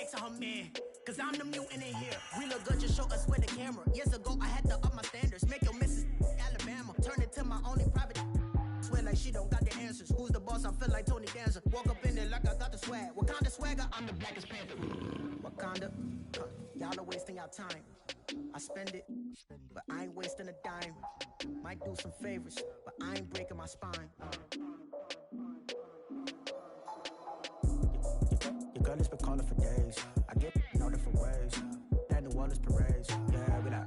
ex on her man. Cause I'm the mutant in here. We look good, just show us with the camera. Years ago, I had to up my standards. Make your missus Alabama. Turn it to my only private. Swear like she don't got the answers. Who's the boss? I feel like Tony Danza. Walk up in there like I got the swag. Wakanda swagger, I'm the blackest panther. Wakanda, y'all are wasting your time. I spend it, but I ain't wasting a dime. Might do some favors, but I ain't breaking my spine. Your girl has been calling for days. I get in all different ways. That New Orleans parades. Yeah, we like,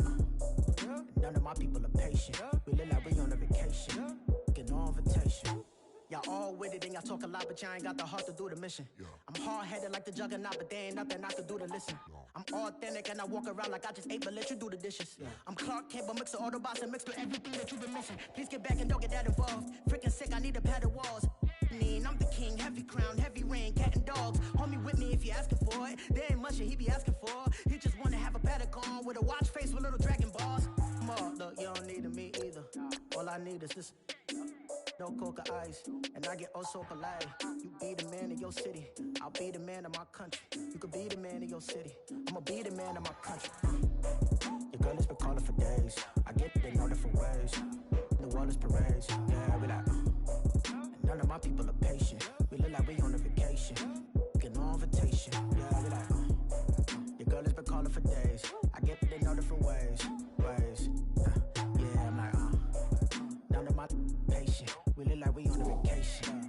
none of my people are patient. We live like we on a vacation. Get no invitation. Y'all all with it and y'all talk a lot, but y'all ain't got the heart to do the mission. I'm hard-headed like the juggernaut, but there ain't nothing I could do to listen. I'm authentic and I walk around like I just ate, but let you do the dishes. I'm Clark Kent, but mix the Autobots and mix with everything that you've been missing. Please get back and don't get that involved. Freaking sick, I need a padded walls. I'm the king, heavy crown, heavy rain, cat and dogs. Homie with me if you're asking for it. There ain't much that he be asking for. He just wanna have a paddock on with a watch face with little dragon balls. Look, you don't need me either. All I need is this. No coca ice, and I get oh so polite. You be the man of your city, I'll be the man of my country. You could be the man of your city, I'ma be the man of my country. Your girl has been calling for days. I get it in all different ways. New Orleans parades, yeah, we like. None of my people are patient. We look like we on a vacation. Get no invitation, yeah, we like. Your girl has been calling for days. I get it in all different ways. Yeah, I'm like, none of my patient. We look like we on a vacation.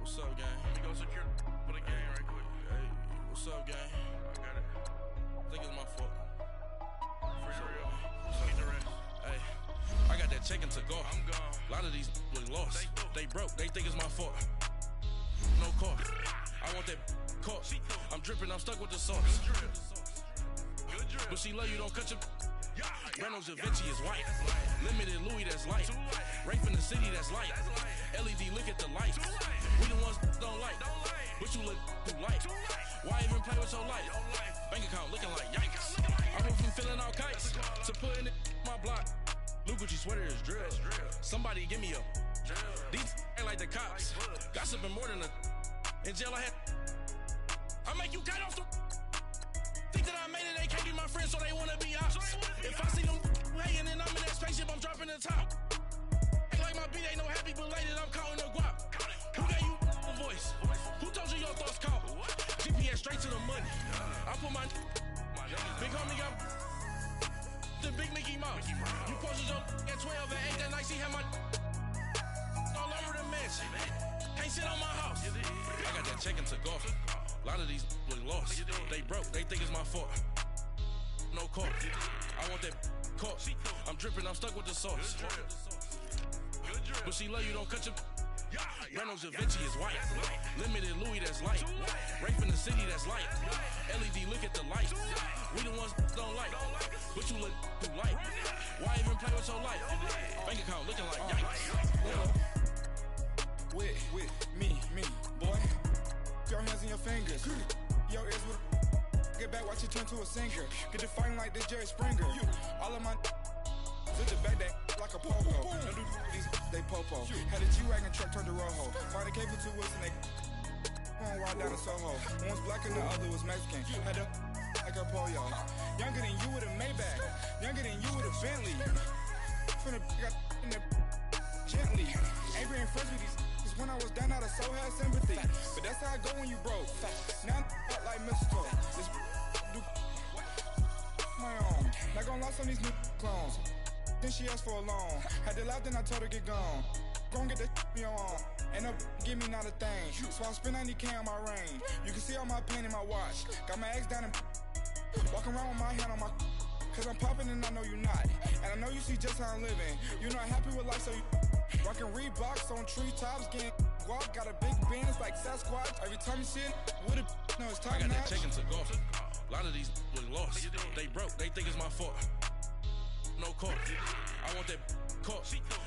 What's up, gang? Let me go secure for the game right quick. Hey, what's up, gang? I got it. I think it's my fault. For real. Keep the rest. Hey, I got that chicken to go. I'm gone. A lot of these look lost. They broke. They think it's my fault. No car. I want that caught. I'm dripping. I'm stuck with the sauce. Good drip. But she love you. Don't cut your. Reynolds Da Vinci is white. Limited Louis, that's light. Rape in the city, that's light. LED, look at the lights. We the ones don't like. But you look too light. Why even play with so light? Bank account looking like yikes. I went from feeling all kites to putting it in my block. Blue Gucci sweater is drill. Somebody give me a. These ain't like the cops. Gossiping more than a. In jail I had. I make you cut off the. Think that I made it, they can't be my friends, so they wanna be ops. If I see them hating and I'm in that spaceship, I'm dropping the top. Ain't like my beat, ain't no happy belated, I'm counting the guap. Who gave you a voice? Who told you your thoughts count? GPS straight to the money. I put my big homie got the big Mickey Mouse. You posted your at 12 and 8 that night, she had my all over the mansion. Can't sit on my house. I got that chicken to go. A lot of these look lost. They broke, they think it's my fault. No car. I want that caught. I'm dripping, I'm stuck with the sauce. But she love you, don't cut your. Reynolds Da Vinci is white. Limited Louis, that's light. Rape in the city, that's light. LED, look at the lights. We the ones don't like. But you look too light. Why even play with so light? Bank account looking like yikes. With me, boy. Your hands in your fingers. Your ears with. Get back, watch it turn to a singer. Get to fighting like this Jerry Springer. All of my. Zip the back that like a popo. Don't do these, they popo. Had a G-Wagon truck turned to Rojo. Find a cable 2 wheels and they. One wild down in Soho. One was black and the other was Mexican. Had a. Like a polio. Younger than you with a Maybach. Younger than you with a Bentley. From the. Got in the. Gently. Ain't being friends with these. When I was down, I so had sympathy. But that's how I go when you broke. Now I'm out like mistletoe. This do my own. Not gonna lie on these new clones. Then she asked for a loan. Had to laugh, then I told her get gone. Gon' get that me on. And up, give me not a thing. So I spend 90K on my range. You can see all my pain in my watch. Got my ex down and walking around with my hand on my. Cause I'm popping and I know you not. And I know you see just how I'm living. You're not happy with life, so you. Rockin' Reeboks on treetops, getting guap, got a big bands like Sasquatch. Every time you see it, with a no, it's top I got notch. that check into golf. A lot of these look lost. They broke, they think it's my fault. No court. I want that court.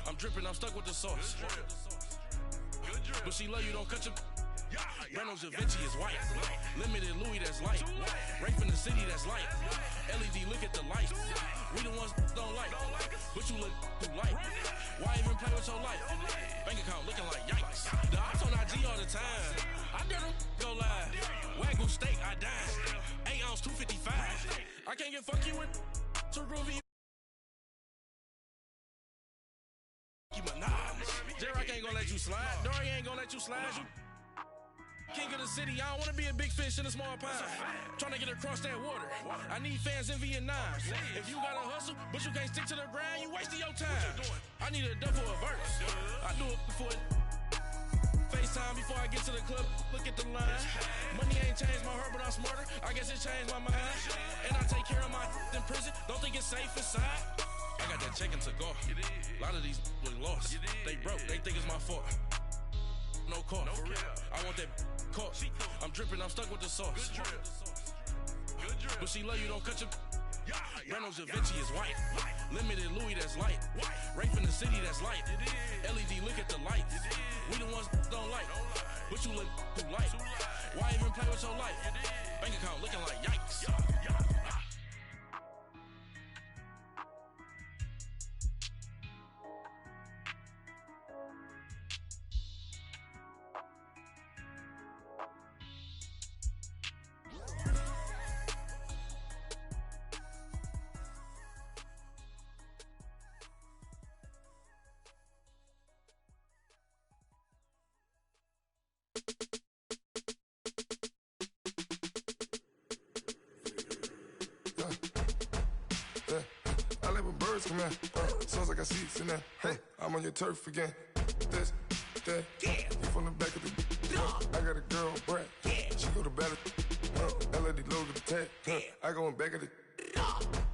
I'm dripping, I'm stuck with the sauce. But she love you, don't cut your. Reynolds Da Vinci is white. Limited Louis, that's light. Rape in the city, that's light. LED, look at the light. We the ones don't like. But you look too light. Why even play with your life? Bank account looking like yikes. The ops on IG all the time. I dare them go live. Wagyu steak, I dine. 8 ounce, 255. I can't get funky with too groovy. J-Rock ain't gonna let you slide. Dory ain't gonna let you slide. You king of the city, I don't wanna be a big fish in a small pond. Tryna get across that water. I need fans in Vietnam. If you gotta hustle, but you can't stick to the grind, you wasting your time. I need a dub for a verse. I do it for FaceTime before I get to the club. Look at the line. Money ain't changed my heart, but I'm smarter. I guess it changed my mind. And I take care of my in prison. Don't think it's safe inside. I got that check into golf. A lot of these look lost. They broke, they think it's my fault. No court, for real. I want that court. I'm dripping, I'm stuck with the sauce. But she love you, don't cut your. Reynolds Da Vinci is white. Limited Louis, that's light. Rape in the city, that's light. LED, look at the lights. We the ones don't like. But you look too light. Why even play with your life? Bank account looking like yikes. I live with birds come in. Sounds like I seats in there. Hey, I'm on your turf again. This, that, you from the back of the. I got a girl, Brad. She go to battle. LED logo the tag. I go in back of the.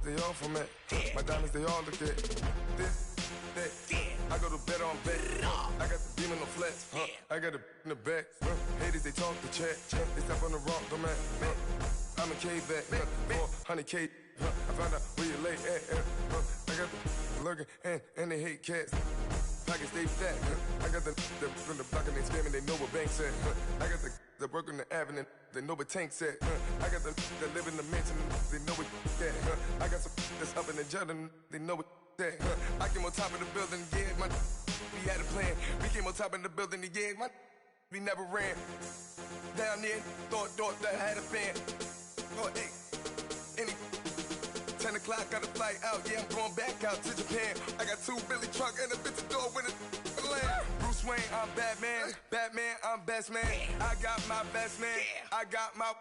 They all from that. My diamonds, they all look at. This, that. I go to bed on bed. I got the demon on flats. I got it in the back. Haters, they talk the chat. They step on the rock, don't man. I'm a K-back. 400K. I found out where you lay at. I got the lurking and they hate cats. Pockets stay fat. I got the from the block and they scamming, they know what banks at. I got the work on the avenue, they know what tanks at. I got the that live in the mansion, they know what that. I got some that's up in the jet and they know what that. I came on top of the building, yeah, my we had a plan. We came on top of the building, yeah, my we never ran. Down there, thought that I had a fan. Oh, hey, any 10 o'clock, got a flight out, yeah, I'm going back out to Japan. I got 2 Billy truck and a bitch door with a land. Bruce Wayne, I'm Batman. Batman, I'm best man. I got my best man. I got my.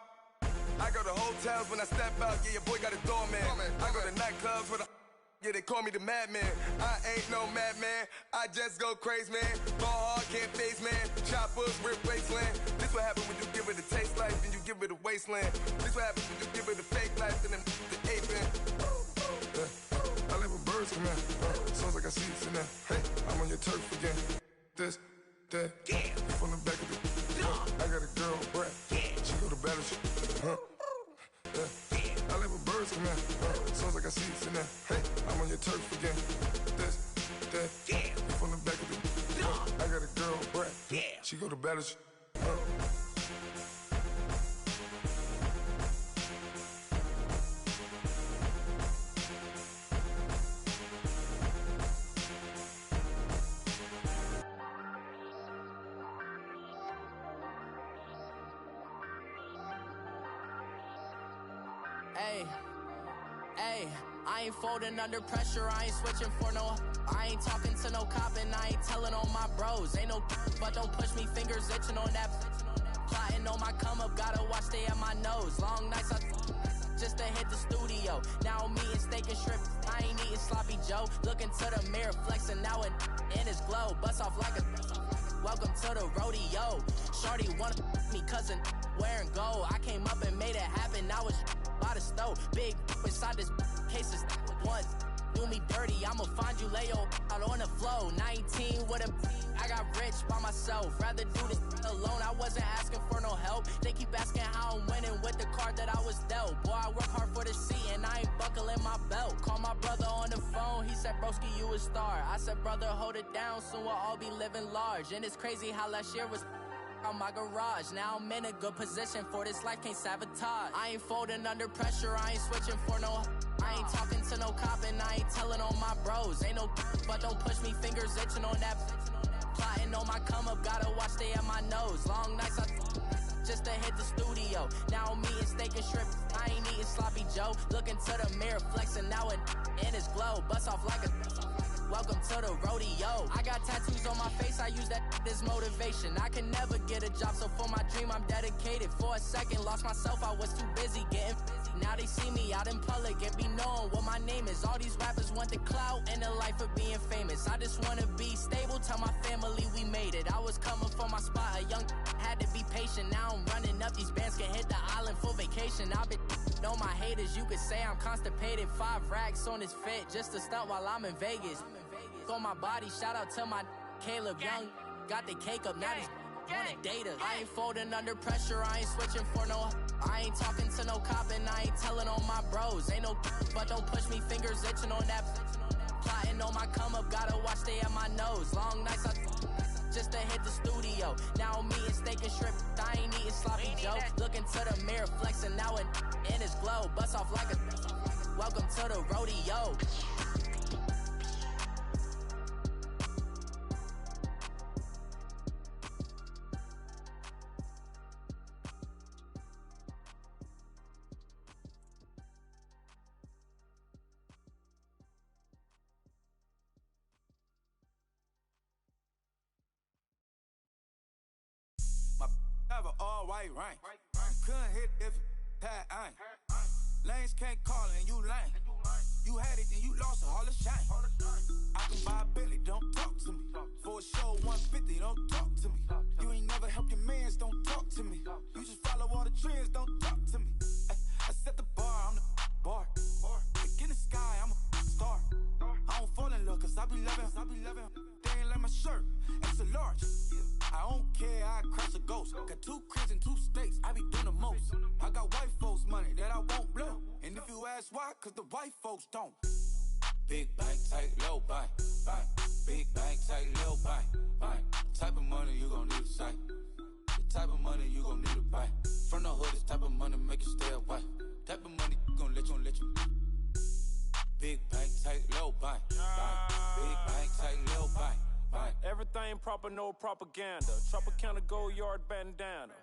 I go to hotels when I step out, yeah, your boy got a doorman. I go to nightclubs with a. Yeah, they call me the madman. I ain't no madman. I just go crazy, man. Ball hard, can't face, man. Choppers, rip wasteland. This what happens when you give it a taste life and you give it a wasteland. This what happens when you give it a fake life and then the ape in. I live with birds come in. Sounds like I seats in there. Hey, I'm on your turf again. This, that. You from the back of the. I got a girl, Brad. She go to battle. I live with birds come in. Sounds like I seats in there. Hey, I'm on your turf again. This, that. You from the back of the. I got a girl, Brad. She go to battle. Hey, I ain't folding under pressure, I ain't switching for no. I ain't talking to no cop and I ain't telling on my bros. Ain't no but don't push me, fingers itching on that. Plotting on my come up, gotta watch stay at my nose. Long nights I just to hit the studio. Now I'm eating steak and shrimp, I ain't eating sloppy Joe. Looking to the mirror, flexing now and in his glow. Bust off like a welcome to the rodeo. Shorty wanna me cousin wearing gold. I came up and made it happen, now it's by the stove. Big inside this case is once. Do me dirty, I'ma find you, lay out on the floor. 19 with a I got rich by myself. Rather do this alone, I wasn't asking for no help. They keep asking how I'm winning with the card that I was dealt. Boy, I work hard for the seat and I ain't buckling my belt. Call my brother on the phone, he said, broski, you a star. I said, brother, hold it down, soon we'll all be living large. And it's crazy how last year was on my garage. Now I'm in a good position for this life, can't sabotage. I ain't folding under pressure, I ain't switching for no. I ain't talking to no cop and I ain't telling on my bros. Ain't no but don't push me, fingers itching on that. Plotting on my come up, gotta watch stay at my nose. Long nights I just to hit the studio. Now I'm eating steak and shrimp, I ain't eating sloppy Joe. Looking to the mirror, flexing now it in his glow. Bust off like a welcome to the rodeo. I got tattoos on my face, I use that as motivation. I can never get a job, so for my dream I'm dedicated. For a second, lost myself, I was too busy getting busy. Now they see me out in public and be knowing what my name is. All these rappers want the clout and the life of being famous. I just wanna be stable, tell my family we made it. I was coming for my spot, a young had to be patient. Now I'm running up, these bands can hit the island for vacation. I've been know my haters, you could say I'm constipated. 5 racks on his fit, just to stunt while I'm in Vegas. On my body, shout out to my Caleb Young. Got the cake up, now he's wanna date us. I ain't folding under pressure, I ain't switching for no. I ain't talking to no cop and I ain't telling on my bros. Ain't no but don't push me, fingers itching on that. Plotting on my come up, gotta watch stay at my nose. Long nights I just to hit the studio. Now I'm eating steak and shrimp, I ain't eating sloppy Joe. Looking to the mirror, flexing now it in his glow. Bust off like a welcome to the rodeo. Have an all-white rank. Couldn't hit if it had ain't. Lanes can't call it and you lame. You had it and you lost it, all the shame. I can buy a Billy, don't talk to me. For a show 150, don't talk to me. You ain't never helped your mans, don't talk to me. You just follow all the trends, don't talk to me. I set the bar, I'm the bar. Like in the sky, I'm a star. I don't fall in love cause I be loving. They ain't like my shirt, it's a large. I don't care, I crash a ghost. Got 2 cribs in 2 states, I be doing the most. I got white folks money that I won't blow. And if you ask why, cause the white folks don't. Big bank, tight, low bank. Big bank, tight, low bank. Type of money you gon' need a sight. The type of money you gon' need to buy. From the hood, this type of money make you stay away. Type of money gon' let you. Big bank, tight, low bank. Big bank, tight, low bank. Everything proper, no propaganda. Tropicana gold yard bandana.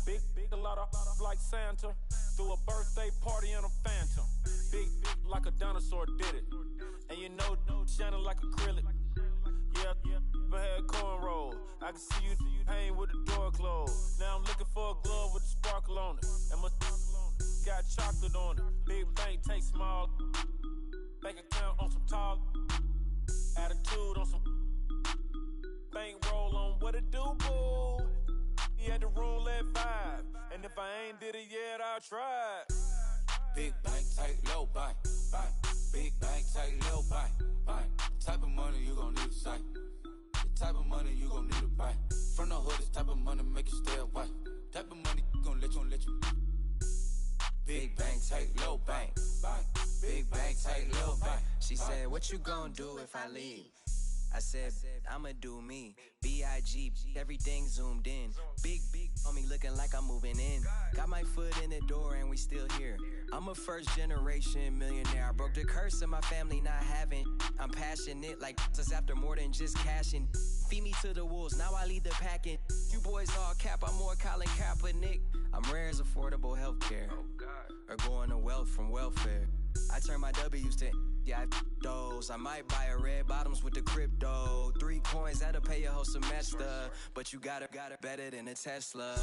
Big, a lot of like Santa. Threw a birthday party in a phantom. Big like a dinosaur did it. And you know, shining like acrylic. Yeah, but had cornrows. I can see you hang with the door closed. Now I'm looking for a glove with a sparkle on it. And my got chocolate on it. Big bank take small. Bank account on some talk. Attitude on some. Bankroll on what it do, boo. He had the roulette vibe. And if I ain't did it yet, I'll try. Big bank, tight, low bank. Big bank, tight, low bank. Type of money you gon' need a sight. The type of money you gon' need to buy. From the hood, this type of money make you stay away. Type of money gon' let you. Big bank, tight, low bank. Big bank, tight, low bank. She said, what you gon' do if I leave? I said, I'ma do me. B.I.G. Everything zoomed in. Big on me looking like I'm moving in. Got my foot in the door and we still here. I'm a first generation millionaire. I broke the curse of my family not having. I'm passionate like us after more than just cashing. Feed me to the wolves, now I lead the packing. You boys all cap, I'm more Colin Kaepernick. I'm rare as affordable healthcare. Or going to wealth from welfare. I turn my W's to those. I might buy a red bottoms with the crypto. 3 coins, that'll pay your whole semester. But you got it better than a Tesla.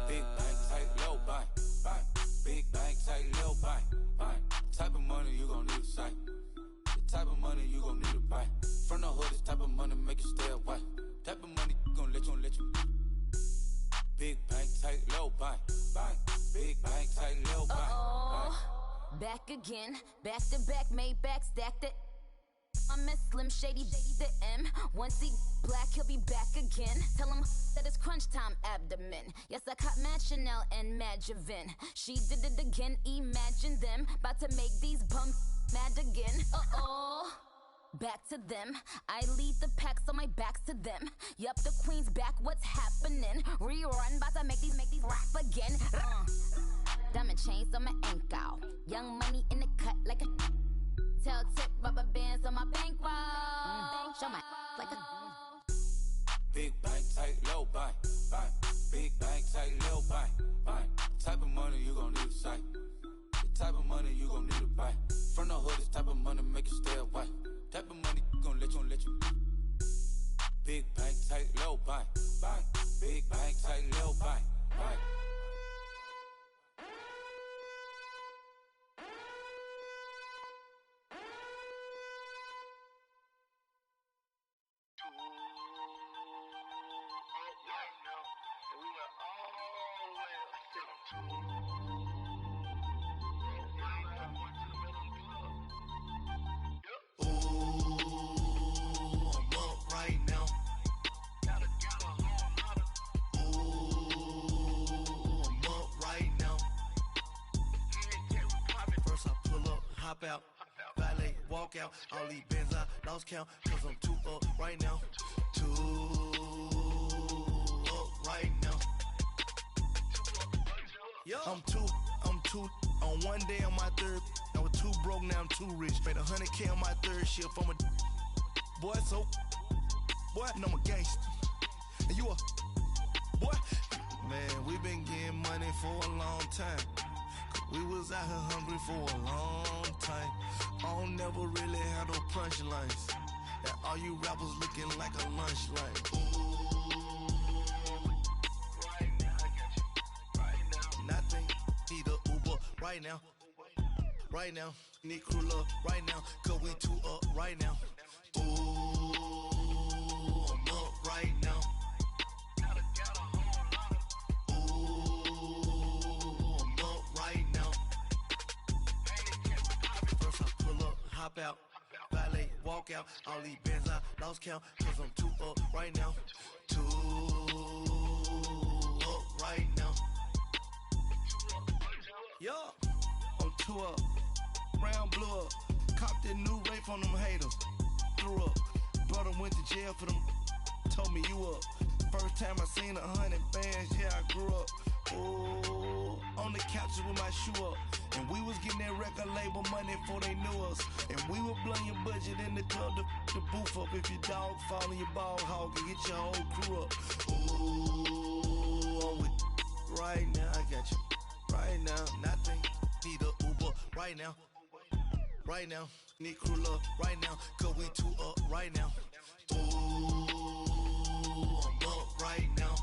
Big bank, tight, low bank. Big bank, tight, low bank. Type of money you gon' need a sight. The type of money you gon' need to buy. From the hood, this type of money make you stay away. Type of money gon' let you. Big bank, tight, low bank. Big bank, tight, low bank. Back again, back to back, made back, stacked it. I miss Slim Shady, the M. Once he black, he'll be back again. Tell him that it's crunch time abdomen. Yes, I caught Mad Chanel and Mad Javin. She did it again, imagine them. About to make these bums mad again. Uh-oh. Back to them. I lead the pack, so my back's to them. Yup, the queen's back, what's happening? Rerun, about to make these rap again. Diamond chains on my ankle. Young money in the cut like a tail tip, rubber bands on my bankroll. Show my like a big bank, tight, low buy. Big bank, tight, low buy. The type of money you gon' need to sight. The type of money you gon' need to buy. From the hood, this type of money make you stay away. Type of money gon' let you. Big bank, tight, low buy. Big bank, tight, low buy. Out, valet, walk out, all these bands I lost count, cause I'm too up right now, too up right now. I'm too, on one day on my third, I was too broke, now I'm too rich, made 100K on my third shift, I'm a boy, so, boy, and I'm a gangster, and you a, boy, man, we been getting money for a long time. We was out here hungry for a long time. I don't never really have no punchlines. And all you rappers looking like a lunch line. Ooh, right now, I got you. Right now, nothing. Need a Uber right now. Right now, need crew love right now. Cause we too up right now. Ooh, I'm up right now. Hop out, valet, walk out, all these bands I lost count, cause I'm too up right now, too up right now. Yo, I'm too up, round blew up, copped that new rape from them haters, threw up, brother went to jail for them, told me you up, first time I seen 100 bands, yeah I grew up, ooh, on the couches with my shoe up. And we was getting that record label money before they knew us. And we were blowing your budget in the club to boof up. If your dog fall in your ball hog and get your whole crew up. Ooh, I'm with right now, I got you. Right now, nothing. Need a Uber right now. Right now, need crew love right now. Cause we too up right now. Ooh, I'm up right now.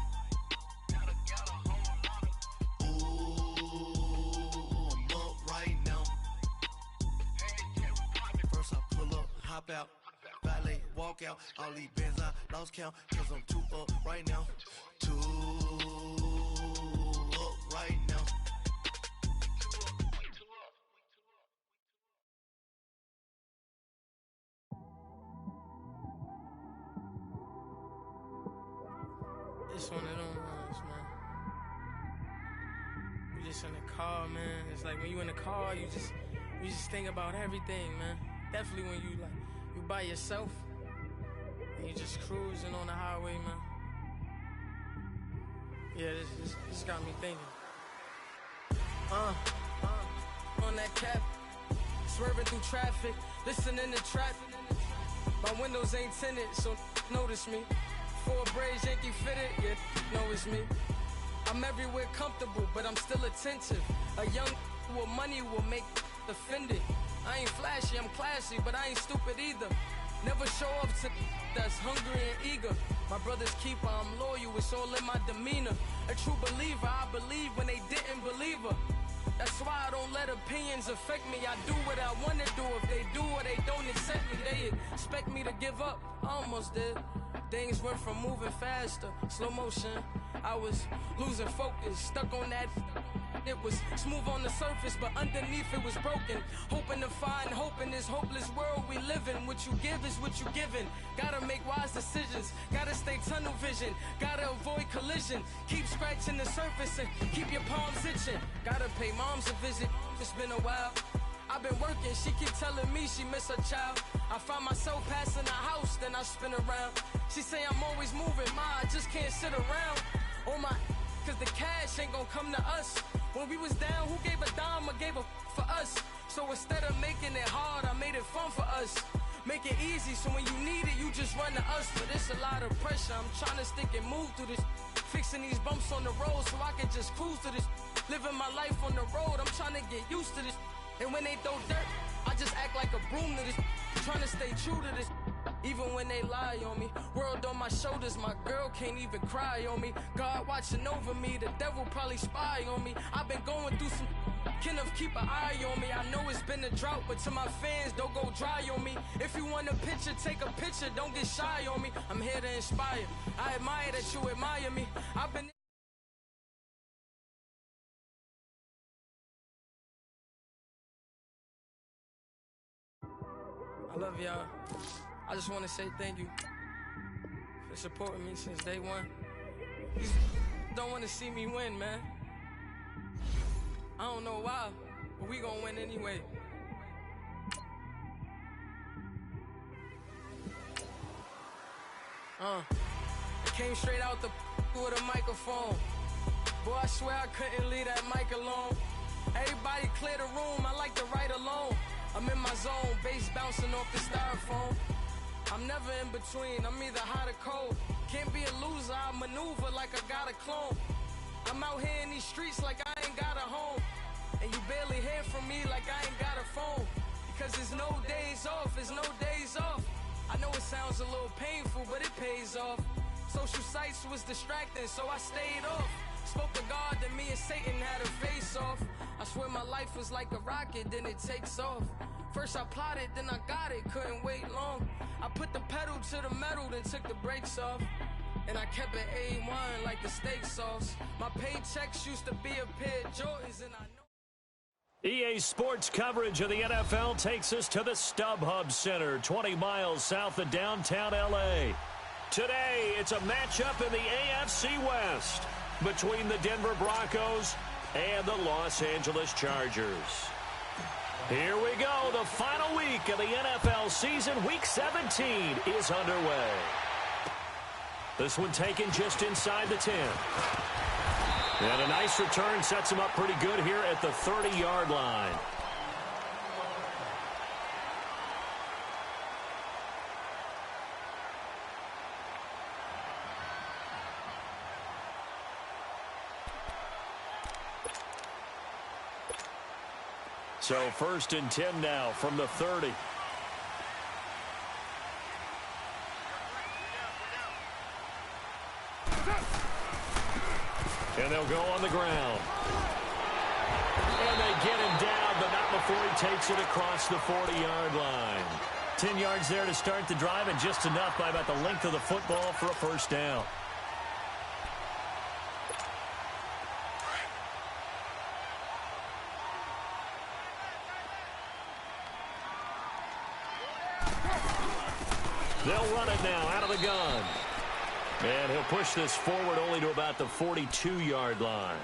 Hop out, valet, walk out, all these bands I lost count, cause I'm too up right now, too up right now. It's one of them ones, man. You just in the car, man. It's like when you in the car, you just think about everything, man. Definitely when you by yourself and you just cruising on the highway, man. Yeah, this got me thinking. On that cap, swerving through traffic, listening to trap. My windows ain't tinted, so notice me. 4 braids, Yankee fitted, yeah, know it's me. I'm everywhere comfortable, but I'm still attentive. A young with money will make offended. I ain't flashy, I'm classy, but I ain't stupid either. Never show up to that's hungry and eager. My brother's keeper, I'm loyal, it's all in my demeanor. A true believer, I believe when they didn't believe her. That's why I don't let opinions affect me. I do what I wanna do. If they do or they don't accept me, they expect me to give up. I almost did. Things went from moving faster, slow motion. I was losing focus, stuck on that. It was smooth on the surface, but underneath it was broken. Hoping to find hope in this hopeless world we live in. What you give is what you given. Gotta make wise decisions. Gotta stay tunnel vision. Gotta avoid collision. Keep scratching the surface and keep your palms itching. Gotta pay moms a visit. It's been a while. I've been working, she keep telling me she miss her child. I find myself passing the house, then I spin around. She say I'm always moving, ma, I just can't sit around. Oh my, cause the cash ain't gonna come to us. When we was down, who gave a dime or gave a for us? So instead of making it hard, I made it fun for us. Make it easy, so when you need it, you just run to us. But it's a lot of pressure, I'm trying to stick and move through this. Fixing these bumps on the road so I can just cruise to this. Living my life on the road, I'm trying to get used to this. And when they throw dirt, I just act like a broom to this. Trying to stay true to this. Even when they lie on me. World on my shoulders, my girl can't even cry on me. God watching over me, the devil probably spy on me. I've been going through some, can of keep an eye on me. I know it's been a drought, but to my fans, don't go dry on me. If you want a picture, take a picture, don't get shy on me. I'm here to inspire. I admire that you admire me. I've been I love y'all. I just want to say thank you for supporting me since day one. You don't want to see me win, man. I don't know why, but we gonna win anyway. I came straight out the with a microphone. Boy, I swear I couldn't leave that mic alone. Everybody clear the room, I like to write alone. I'm in my zone, bass bouncing off the styrofoam. I'm never in between, I'm either hot or cold. Can't be a loser, I maneuver like I got a clone. I'm out here in these streets like I ain't got a home. And you barely hear from me like I ain't got a phone. Because there's no days off, there's no days off. I know it sounds a little painful, but it pays off. Social sites was distracting, so I stayed off. Spoke to God, then me and Satan had a face off. I swear my life was like a rocket, then it takes off. First I plotted, then I got it, couldn't wait long. I put the pedal to the metal, then took the brakes off. And I kept it A1 like the steak sauce. My paychecks used to be a pair of Jordans, and I know. EA Sports coverage of the NFL takes us to the StubHub Center, 20 miles south of downtown L.A. Today, it's a matchup in the AFC West between the Denver Broncos and the Los Angeles Chargers. Here we go. The final week of the NFL season, Week 17, is underway. This one taken just inside the 10. And a nice return sets him up pretty good here at the 30-yard line. So 1st and 10 now from the 30. And they'll go on the ground. And they get him down, but not before he takes it across the 40-yard line. 10 yards there to start the drive, and just enough by about the length of the football for a first down. They'll run it now out of the gun. And he'll push this forward only to about the 42-yard line.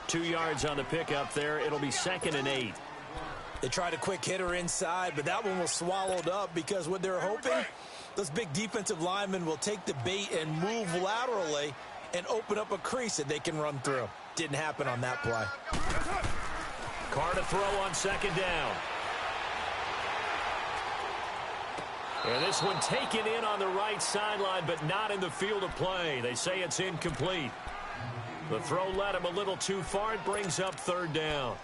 2 yards on the pickup there. It'll be 2nd and 8. They tried a quick hitter inside, but that one was swallowed up because what they're hoping, those big defensive linemen will take the bait and move laterally and open up a crease that they can run through. Didn't happen on that play. Carr to throw on 2nd down. And this one taken in on the right sideline, but not in the field of play. They say it's incomplete. The throw led him a little too far. It brings up 3rd down.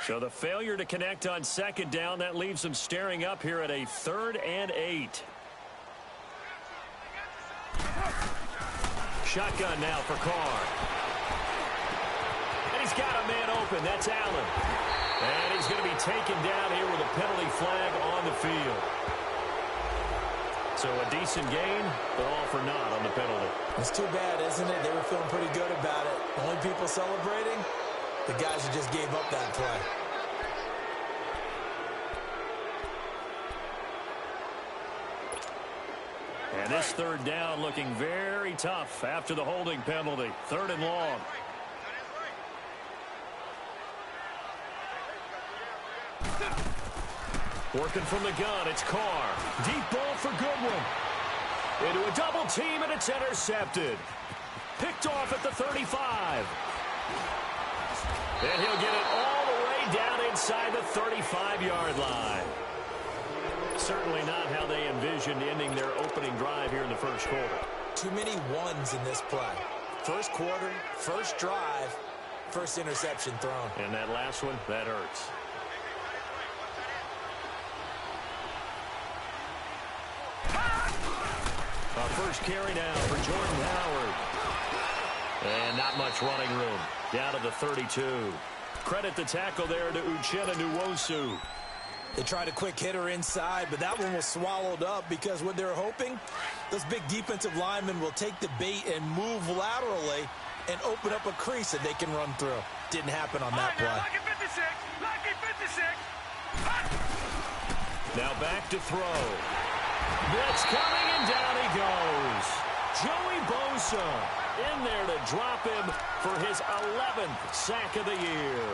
So the failure to connect on 2nd down, that leaves them staring up here at a 3rd and 8. Shotgun now for Carr. And he's got a man open. That's Allen. And he's going to be taken down here with a penalty flag on the field. So a decent gain, but all for naught on the penalty. It's too bad, isn't it? They were feeling pretty good about it. The only people celebrating, the guys who just gave up that play. And this third down looking very tough after the holding penalty. 3rd and long. Working from the gun, it's Carr. Deep ball for Goodwin. Into a double team, and it's intercepted. Picked off at the 35. And he'll get it all the way down inside the 35-yard line. Certainly not how they envisioned ending their opening drive here in the first quarter. Too many ones in this play. First quarter, first drive, first interception thrown. And that last one, that hurts. First carry now for Jordan Howard. And not much running room. Down to the 32. Credit the tackle there to Uchenna Nwosu. They tried a quick hitter inside, but that one was swallowed up because what they're hoping, those big defensive linemen will take the bait and move laterally and open up a crease that they can run through. Didn't happen on that play. Now back to throw. Blitz coming, and down he goes. Joey Bosa in there to drop him for his 11th sack of the year.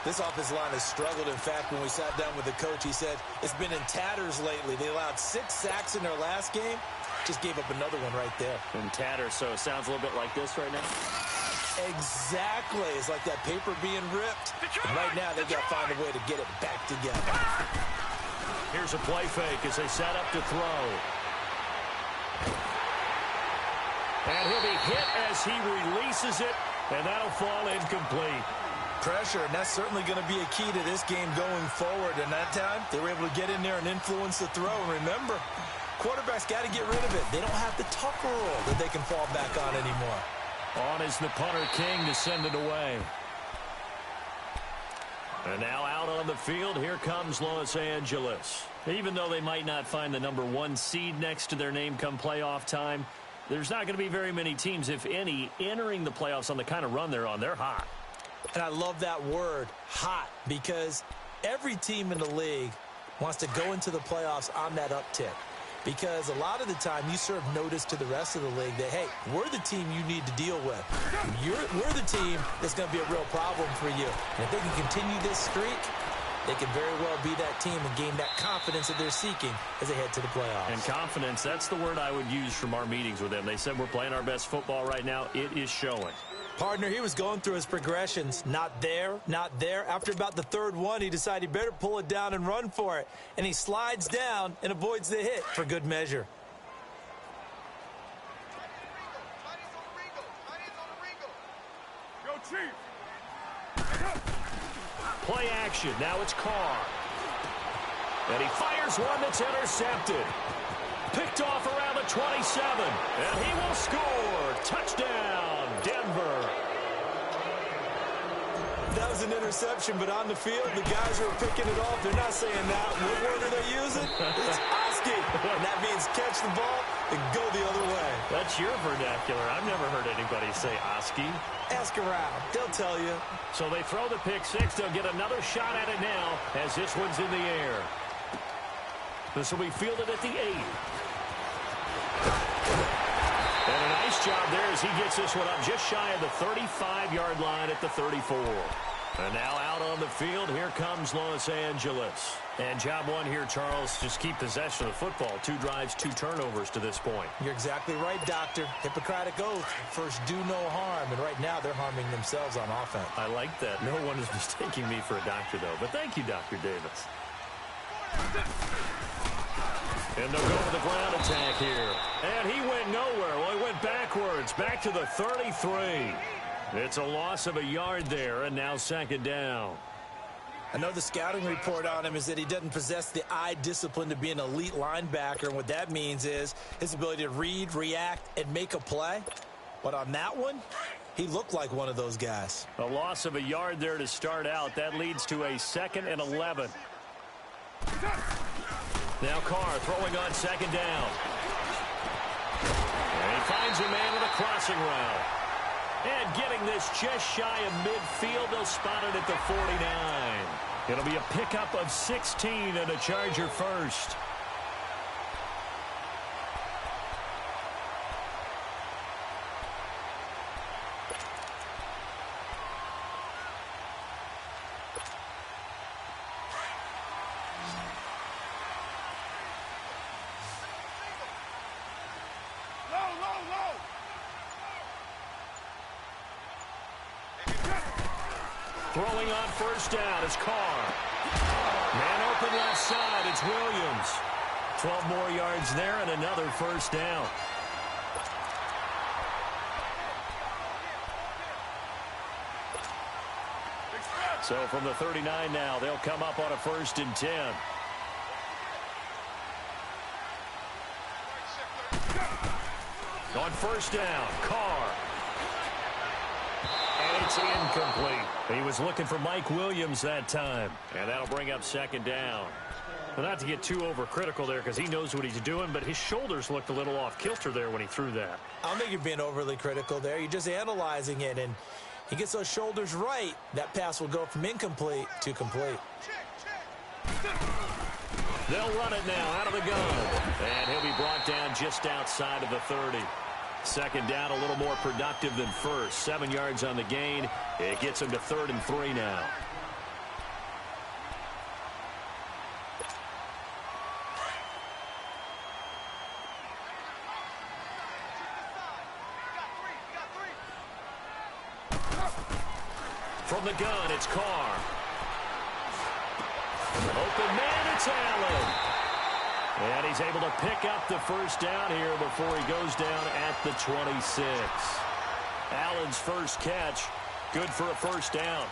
This offensive line has struggled. In fact, when we sat down with the coach, he said it's been in tatters lately. They allowed 6 sacks in their last game. Just gave up another one right there. In tatters, so it sounds a little bit like this right now. Exactly. It's like that paper being ripped. And right now, they've got to find a way to get it back together. Here's a play fake as they set up to throw. And he'll be hit as he releases it, and that'll fall incomplete. Pressure, and that's certainly going to be a key to this game going forward. And that time, they were able to get in there and influence the throw. And remember, quarterbacks got to get rid of it. They don't have the Tucker rule that they can fall back on anymore. On is the punter, King, to send it away. And now out on the field, here comes Los Angeles. Even though they might not find the number 1 seed next to their name come playoff time, there's not going to be very many teams, if any, entering the playoffs on the kind of run they're on. They're hot. And I love that word, hot, because every team in the league wants to go into the playoffs on that uptick. Because a lot of the time you serve notice to the rest of the league that, hey, we're the team you need to deal with. We're the team that's going to be a real problem for you. And if they can continue this streak, they can very well be that team and gain that confidence that they're seeking as they head to the playoffs. And confidence, that's the word I would use from our meetings with them. They said we're playing our best football right now. It is showing. Partner, he was going through his progressions. Not there, not there. After about the 3rd one, he decided he better pull it down and run for it. And he slides down and avoids the hit for good measure. Play action. Now it's Carr. And he fires one that's intercepted. Picked off around the 27. And he will score. Touchdown, Denver. That was an interception, but on the field, the guys who are picking it off, they're not saying that. What word are they using? It's Oski. And that means catch the ball and go the other way. That's your vernacular. I've never heard anybody say Oski. Ask around. They'll tell you. So they throw the pick 6. They'll get another shot at it now as this one's in the air. This will be fielded at the 8. And a nice job there as he gets this one up just shy of the 35-yard line at the 34. And now out on the field, here comes Los Angeles. And job one here, Charles, just keep possession of the football. 2 drives, 2 turnovers to this point. You're exactly right, Doctor. Hippocratic oath. First, do no harm. And right now, they're harming themselves on offense. I like that. No one is mistaking me for a doctor, though. But thank you, Dr. Davis. And they'll go with the ground attack here. And he went nowhere. Well, he went backwards, back to the 33. It's a loss of a yard there, and now 2nd down. I know the scouting report on him is that he doesn't possess the eye discipline to be an elite linebacker. And what that means is his ability to read, react, and make a play. But on that one, He looked like one of those guys. A loss of a yard there to start out. That leads to a 2nd and 11. Now Carr throwing on 2nd down. And he finds a man with a crossing route. And getting this just shy of midfield. They'll spot it at the 49. It'll be a pickup of 16 and a Charger first. Throwing on 1st down is Carr. Man open left side, it's Williams. 12 more yards there and another 1st down. So from the 39 now, they'll come up on a 1st and 10. On 1st down, Carr. And it's incomplete. He was looking for Mike Williams that time. And that'll bring up 2nd down. Well, not to get too overcritical there because he knows what he's doing, but his shoulders looked a little off kilter there when he threw that. I don't think you're being overly critical there. You're just analyzing it, and he gets those shoulders right. That pass will go from incomplete to complete. They'll run it now out of the gun. And he'll be brought down just outside of the 30. 2nd down, a little more productive than 1st. 7 yards on the gain. It gets him to 3rd and 3 now. From the gun, it's Carr. Open man, it's Allen. And he's able to pick up the 1st down here before he goes down at the 26. Allen's first catch, good for a 1st down.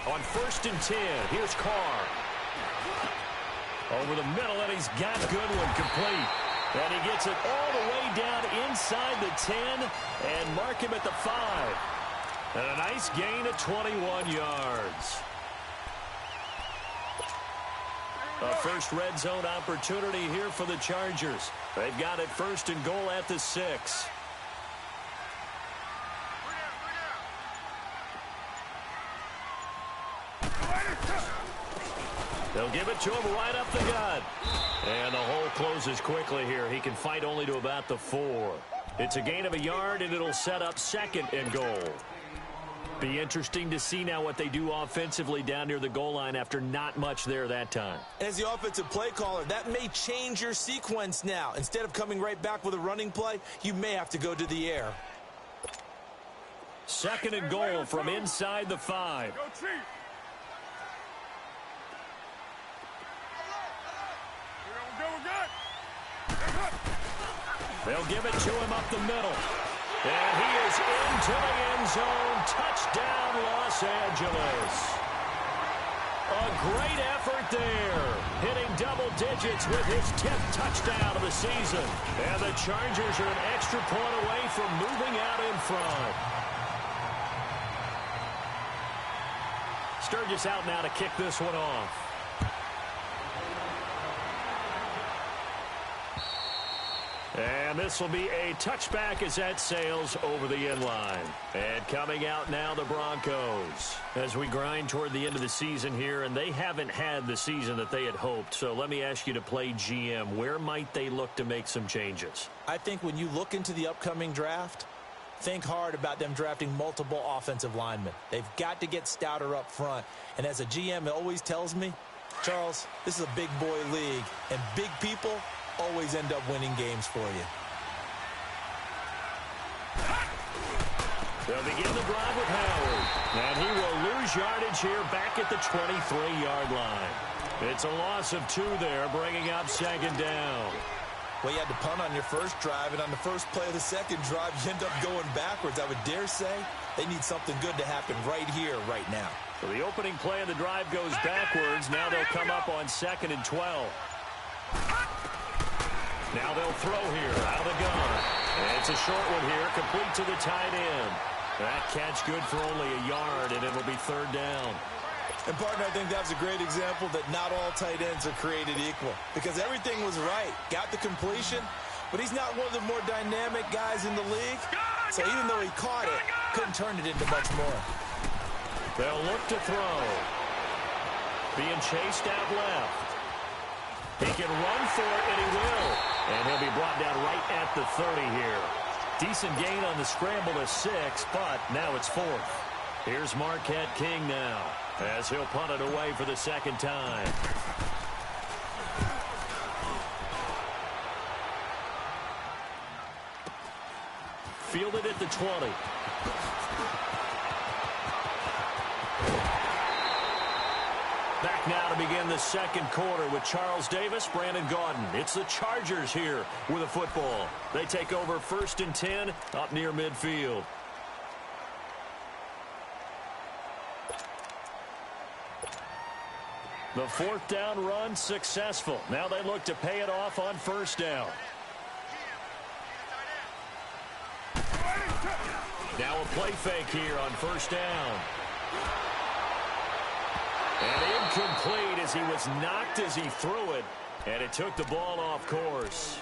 On 1st and 10, here's Carr. Over the middle, and he's got Goodwin complete. And he gets it all the way down inside the 10 and mark him at the 5. And a nice gain of 21 yards. A first red zone opportunity here for the Chargers. They've got it 1st and goal at the 6. They'll give it to him right up the gut. And the hole closes quickly here. He can fight only to about the 4. It's a gain of a yard, and it'll set up 2nd and goal. Be interesting to see now what they do offensively down near the goal line after not much there that time. As the offensive play caller, that may change your sequence now. Instead of coming right back with a running play, you may have to go to the air. 2nd and goal from inside the 5. They'll give it to him up the middle. And he is into the end zone. Touchdown, Los Angeles. A great effort there. Hitting double digits with his 10th touchdown of the season. And the Chargers are an extra point away from moving out in front. Sturgis out now to kick this one off. And this will be a touchback as that sails over the end line. And coming out now, the Broncos. As we grind toward the end of the season here, and they haven't had the season that they had hoped. So let me ask you to play GM. Where might they look to make some changes? I think when you look into the upcoming draft, think hard about them drafting multiple offensive linemen. They've got to get stouter up front. And as a GM, it always tells me, Charles, this is a big boy league, and big people always end up winning games for you. They'll begin the drive with Howard. And he will lose yardage here back at the 23-yard line. It's a loss of 2 there, bringing up 2nd down. Well, you had to punt on your first drive, and on the first play of the second drive, you end up going backwards. I would dare say they need something good to happen right here, right now. So the opening play of the drive goes backwards. Now they'll come up on 2nd and 12. Now they'll throw here out of the gun. And it's a short one here, complete to the tight end. That catch good for only a yard, and it'll be 3rd down. And, partner, I think that was a great example that not all tight ends are created equal because everything was right. Got the completion, but he's not one of the more dynamic guys in the league. So even though he caught it, couldn't turn it into much more. They'll look to throw. Being chased out left. He can run for it, and he will. And he'll be brought down right at the 30 here. Decent gain on the scramble to 6, but now it's 4th. Here's Marquette King now, as he'll punt it away for the 2nd time. Fielded at the 20. Back now to begin the 2nd quarter with Charles Davis, Brandon Gaudin. It's the Chargers here with a football. They take over 1st and 10 up near midfield. The 4th down run successful. Now they look to pay it off on 1st down. Now a play fake here on 1st down. And incomplete as he was knocked as he threw it. And it took the ball off course.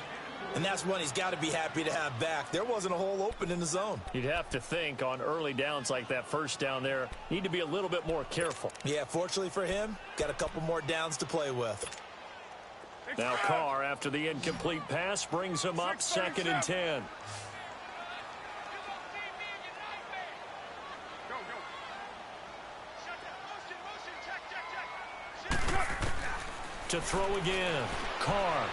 And that's one he's got to be happy to have back. There wasn't a hole open in the zone. You'd have to think on early downs like that 1st down there, need to be a little bit more careful. Yeah, fortunately for him, got a couple more downs to play with. Now Carr, after the incomplete pass, brings him up 2nd and 10. To throw again, Carr.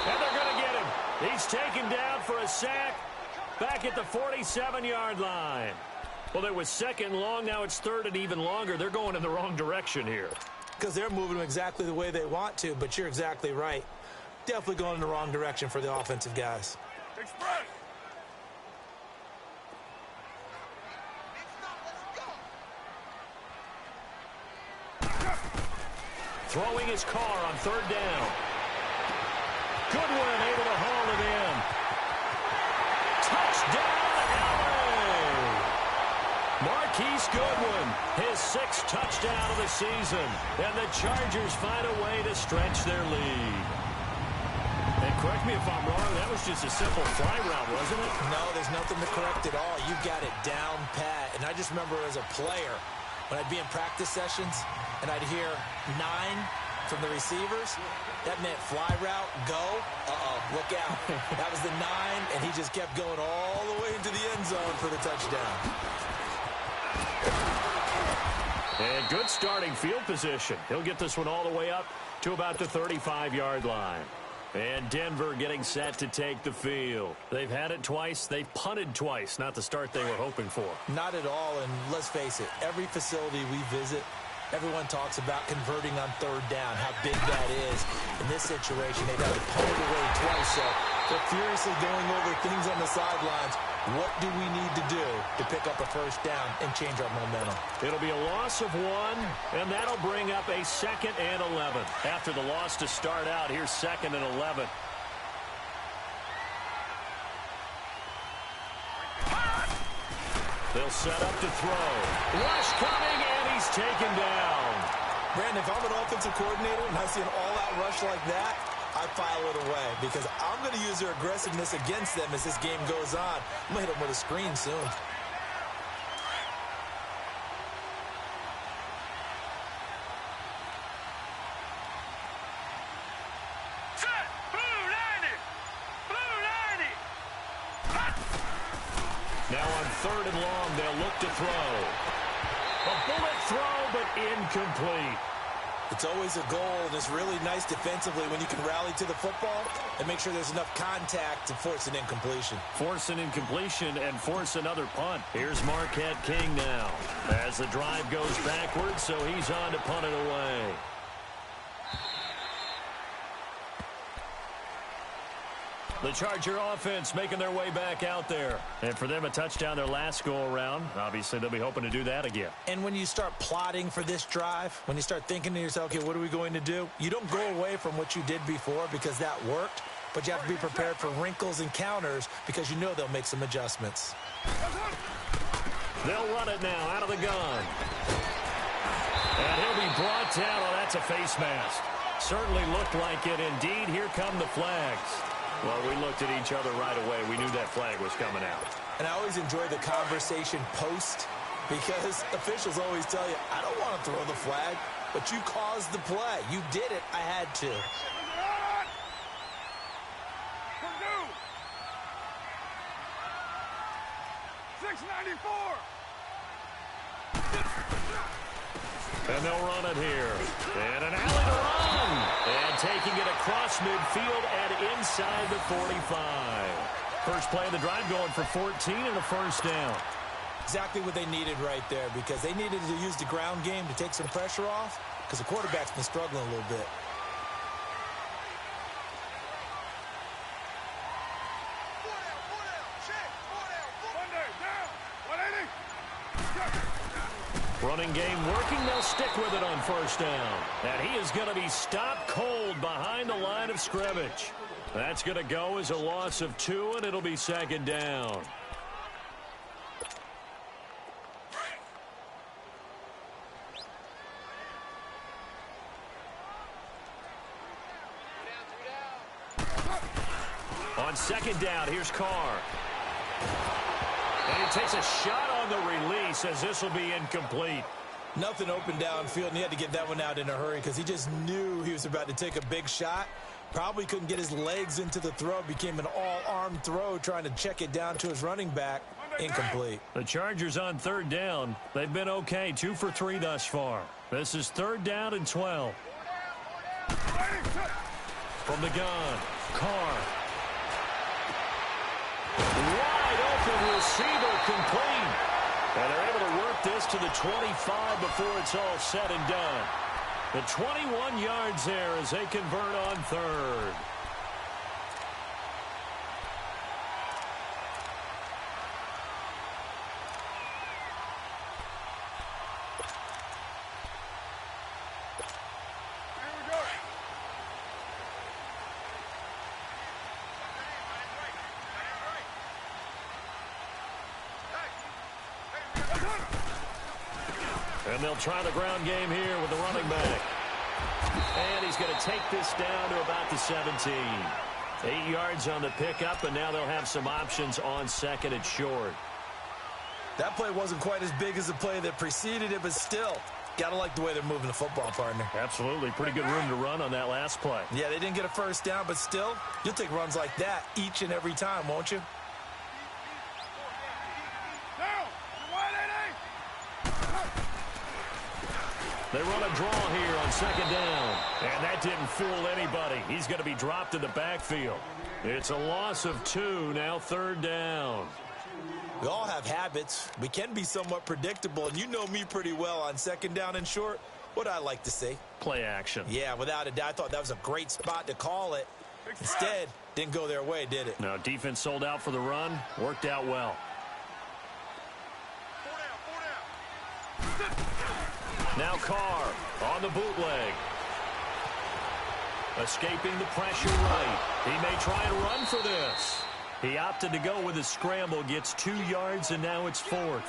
And they're going to get him. He's taken down for a sack back at the 47-yard line. Well, there was 2nd long. Now it's 3rd and even longer. They're going in the wrong direction here. Because they're moving exactly the way they want to, but you're exactly right. Definitely going in the wrong direction for the offensive guys. Express. Throwing his Carr on 3rd down. Goodwin able to haul it in. Touchdown, LA! Marquise Goodwin, his 6th touchdown of the season. And the Chargers find a way to stretch their lead. And correct me if I'm wrong, that was just a simple fly route, wasn't it? No, there's nothing to correct at all. You got it down pat. And I just remember as a player, when I'd be in practice sessions, and I'd hear 9 from the receivers, that meant fly route, go, look out. That was the 9, and he just kept going all the way into the end zone for the touchdown. And good starting field position. He'll get this one all the way up to about the 35-yard line. And Denver getting set to take the field. They've had it twice. They've punted twice. Not the start they were hoping for. Not at all, and let's face it, every facility we visit, everyone talks about converting on 3rd down, how big that is. In this situation, they've had to punt it away twice, so they're furiously going over things on the sidelines. What do we need to do to pick up a 1st down and change our momentum? It'll be a loss of 1, and that'll bring up a 2nd and 11. After the loss to start out, here's 2nd and 11. They'll set up to throw. Rush coming, and he's taken down. Brandon, if I'm an offensive coordinator and I see an all-out rush like that, I file it away because I'm going to use their aggressiveness against them as this game goes on. I'm going to hit them with a screen soon. Now on 3rd and long, they'll look to throw. A bullet throw, but incomplete. It's always a goal, and it's really nice defensively when you can rally to the football and make sure there's enough contact to force an incompletion. Force an incompletion and force another punt. Here's Marquette King now as the drive goes backwards, so he's on to punt it away. The Charger offense making their way back out there. And for them, a touchdown their last go-around. Obviously, they'll be hoping to do that again. And when you start plotting for this drive, when you start thinking to yourself, okay, what are we going to do? You don't go away from what you did before because that worked, but you have to be prepared for wrinkles and counters because you know they'll make some adjustments. They'll run it now out of the gun. And he'll be brought down. Oh, that's a face mask. Certainly looked like it. Indeed, here come the flags. Well, we looked at each other right away. We knew that flag was coming out. And I always enjoy the conversation post because officials always tell you, I don't want to throw the flag, but you caused the play. You did it. I had to. 694. And they'll run it here. And an alley to run. And taking it across midfield and inside the 45. First play of the drive going for 14 and a first down. Exactly what they needed right there because they needed to use the ground game to take some pressure off because the quarterback's been struggling a little bit. Running game working. They'll stick with it on first down. And he is going to be stopped cold behind the line of scrimmage. That's going to go as a loss of 2, and it'll be second down. On second down, here's Carr. And he takes a shot on the release as this will be incomplete. Nothing open downfield, and he had to get that one out in a hurry because he just knew he was about to take a big shot. Probably couldn't get his legs into the throw. Became an all-arm throw trying to check it down to his running back. Incomplete. The Chargers on third down. They've been okay. 2 for 3 thus far. This is third down and 12. From the gun, Carr. Wide open receiver complete. And they're able to work this to the 25 before it's all said and done. The 21 yards there as they convert on third. And they'll try the ground game here with the running back. And he's going to take this down to about the 17. 8 yards on the pickup, and now they'll have some options on second and short. That play wasn't quite as big as the play that preceded it, but still, got to like the way they're moving the football, partner. Absolutely. Pretty good room to run on that last play. Yeah, they didn't get a first down, but still, you'll take runs like that each and every time, won't you? They run a draw here on second down. And that didn't fool anybody. He's going to be dropped in the backfield. It's a loss of 2, now third down. We all have habits. We can be somewhat predictable, and you know me pretty well on second down and short. What I like to see? Play action. Yeah, without a doubt. I thought that was a great spot to call it. Instead, didn't go their way, did it? No, defense sold out for the run. Worked out well. Now Carr on the bootleg. Escaping the pressure right. He may try and run for this. He opted to go with a scramble, gets 2 yards, and now it's 4th.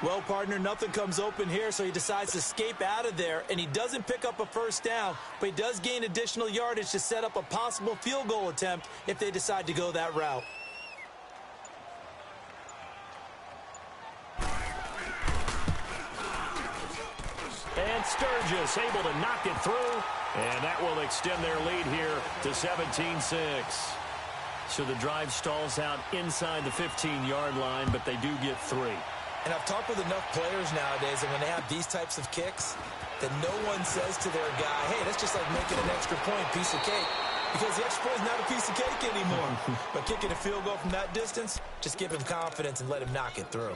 Well, partner, nothing comes open here, so he decides to escape out of there, and he doesn't pick up a first down, but he does gain additional yardage to set up a possible field goal attempt if they decide to go that route. And Sturgis able to knock it through, and that will extend their lead here to 17-6. So the drive stalls out inside the 15-yard line, but they do get 3. And I've talked with enough players nowadays, and when they have these types of kicks, that no one says to their guy, hey, that's just like making an extra point, piece of cake. Because the extra point is not a piece of cake anymore. But kicking a field goal from that distance, just give him confidence and let him knock it through.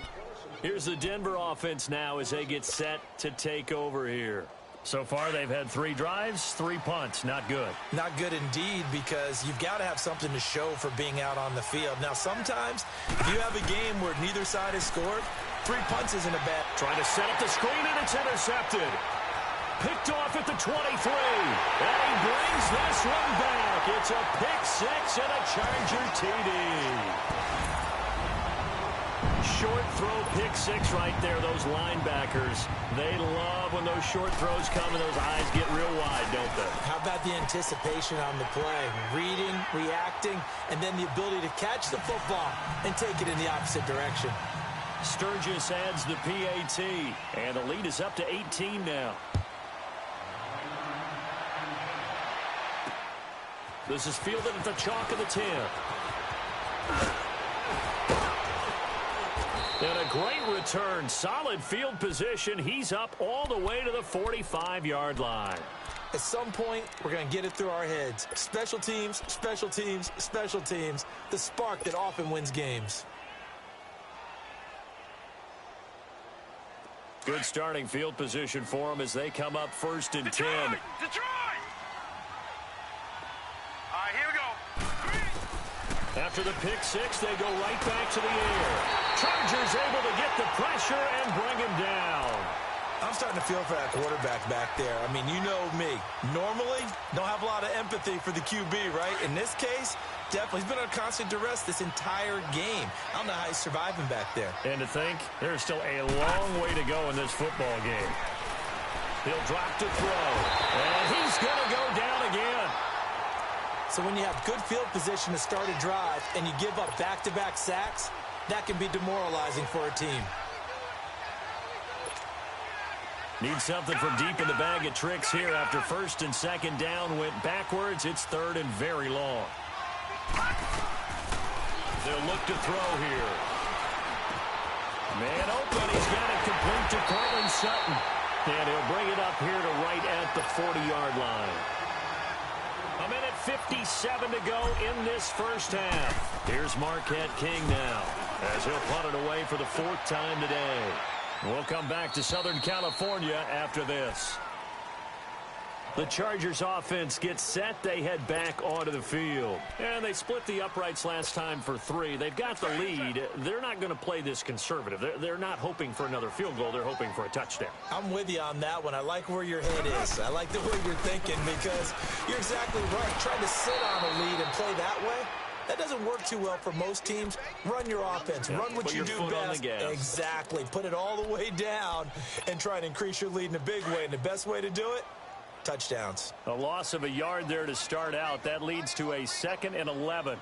Here's the Denver offense now as they get set to take over here. So far, they've had 3 drives, 3 punts. Not good. Not good indeed, because you've got to have something to show for being out on the field. Now, sometimes, if you have a game where neither side has scored, 3 punts isn't a bad. Trying to set up the screen, and it's intercepted. Picked off at the 23. And he brings this one back. It's a pick 6 and a Charger TD. Short throw, pick 6 right there. Those linebackers, they love when those short throws come and those eyes get real wide, don't they? How about the anticipation on the play? Reading, reacting, and then the ability to catch the football and take it in the opposite direction. Sturgis adds the PAT, and the lead is up to 18 now. This is fielded at the chalk of the 10. And a great return. Solid field position. He's up all the way to the 45-yard line. At some point, we're going to get it through our heads. Special teams, special teams, special teams. The spark that often wins games. Good starting field position for them as they come up 1st and 10. Detroit! All right, here we go. After the pick 6, they go right back to the air. Chargers able to get the pressure and bring him down. I'm starting to feel for that quarterback back there. I mean, you know me. Normally, don't have a lot of empathy for the QB, right? In this case, definitely. He's been under constant duress this entire game. I don't know how he's surviving back there. And to think, there's still a long way to go in this football game. He'll drop to throw. And he's going to go down again. So when you have good field position to start a drive and you give up back-to-back sacks, that can be demoralizing for a team. Need something from deep in the bag of tricks here after 1st and 2nd down went backwards. It's 3rd and very long. They'll look to throw here. Man open. He's got it complete to Cortland Sutton. And he'll bring it up here to right at the 40-yard line. A minute 57 to go in this first half. Here's Marquette King now as he'll punt it away for the 4th time today. We'll come back to Southern California after this. The Chargers offense gets set. They head back onto the field. And they split the uprights last time for 3. They've got the lead. They're not going to play this conservative. They're not hoping for another field goal. They're hoping for a touchdown. I'm with you on that one. I like where your head is. I like the way you're thinking because you're exactly right. Trying to sit on a lead and play that way, that doesn't work too well for most teams. Run your offense. Yeah, run what you do best. Exactly. Put it all the way down and try and increase your lead in a big way. And the best way to do it, touchdowns. A loss of a yard there to start out. That leads to a 2nd and 11.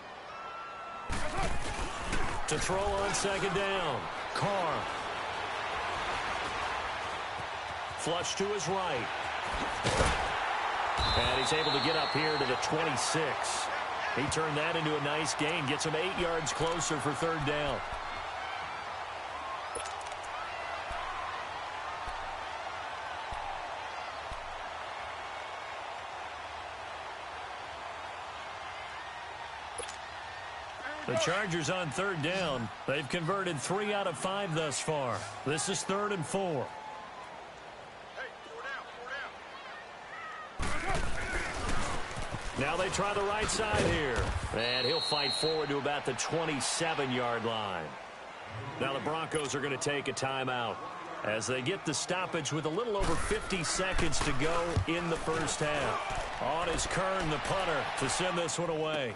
To throw on 2nd down. Carr. Flush to his right. And he's able to get up here to the 26. He turned that into a nice gain. Gets him 8 yards closer for 3rd down. The Chargers on 3rd down. They've converted 3 out of 5 thus far. This is 3rd and 4. Now they try the right side here. And he'll fight forward to about the 27-yard line. Now the Broncos are going to take a timeout as they get the stoppage with a little over 50 seconds to go in the first half. On is Kern, the punter, to send this one away.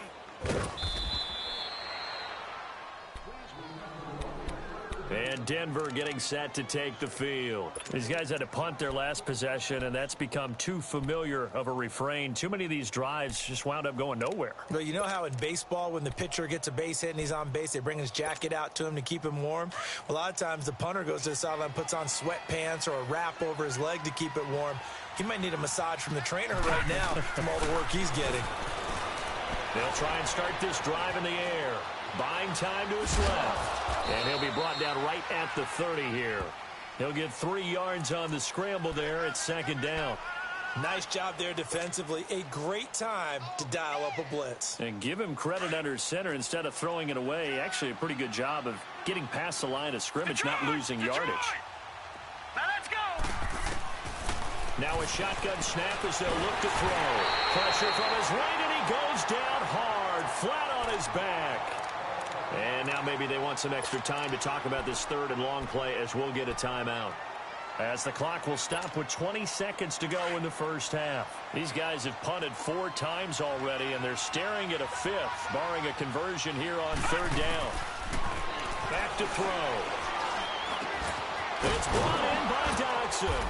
And Denver getting set to take the field. These guys had to punt their last possession, and that's become too familiar of a refrain. Too many of these drives just wound up going nowhere. Well, you know how in baseball, when the pitcher gets a base hit and he's on base, they bring his jacket out to him to keep him warm? A lot of times the punter goes to the sideline, puts on sweatpants or a wrap over his leg to keep it warm. He might need a massage from the trainer right now from all the work he's getting. They'll try and start this drive in the air. Buying time to his left. And he'll be brought down right at the 30 here. He'll get 3 yards on the scramble there at 2nd down. Nice job there defensively. A great time to dial up a blitz. And give him credit under center instead of throwing it away. Actually a pretty good job of getting past the line of scrimmage, not losing yardage. Now let's go. Now a shotgun snap as they'll look to throw. Pressure from his right, and he goes down hard, flat on his back. And now maybe they want some extra time to talk about this third and long play as we'll get a timeout. As the clock will stop with 20 seconds to go in the first half. These guys have punted 4 times already, and they're staring at a 5th, barring a conversion here on third down. Back to throw. It's brought in by Dodson.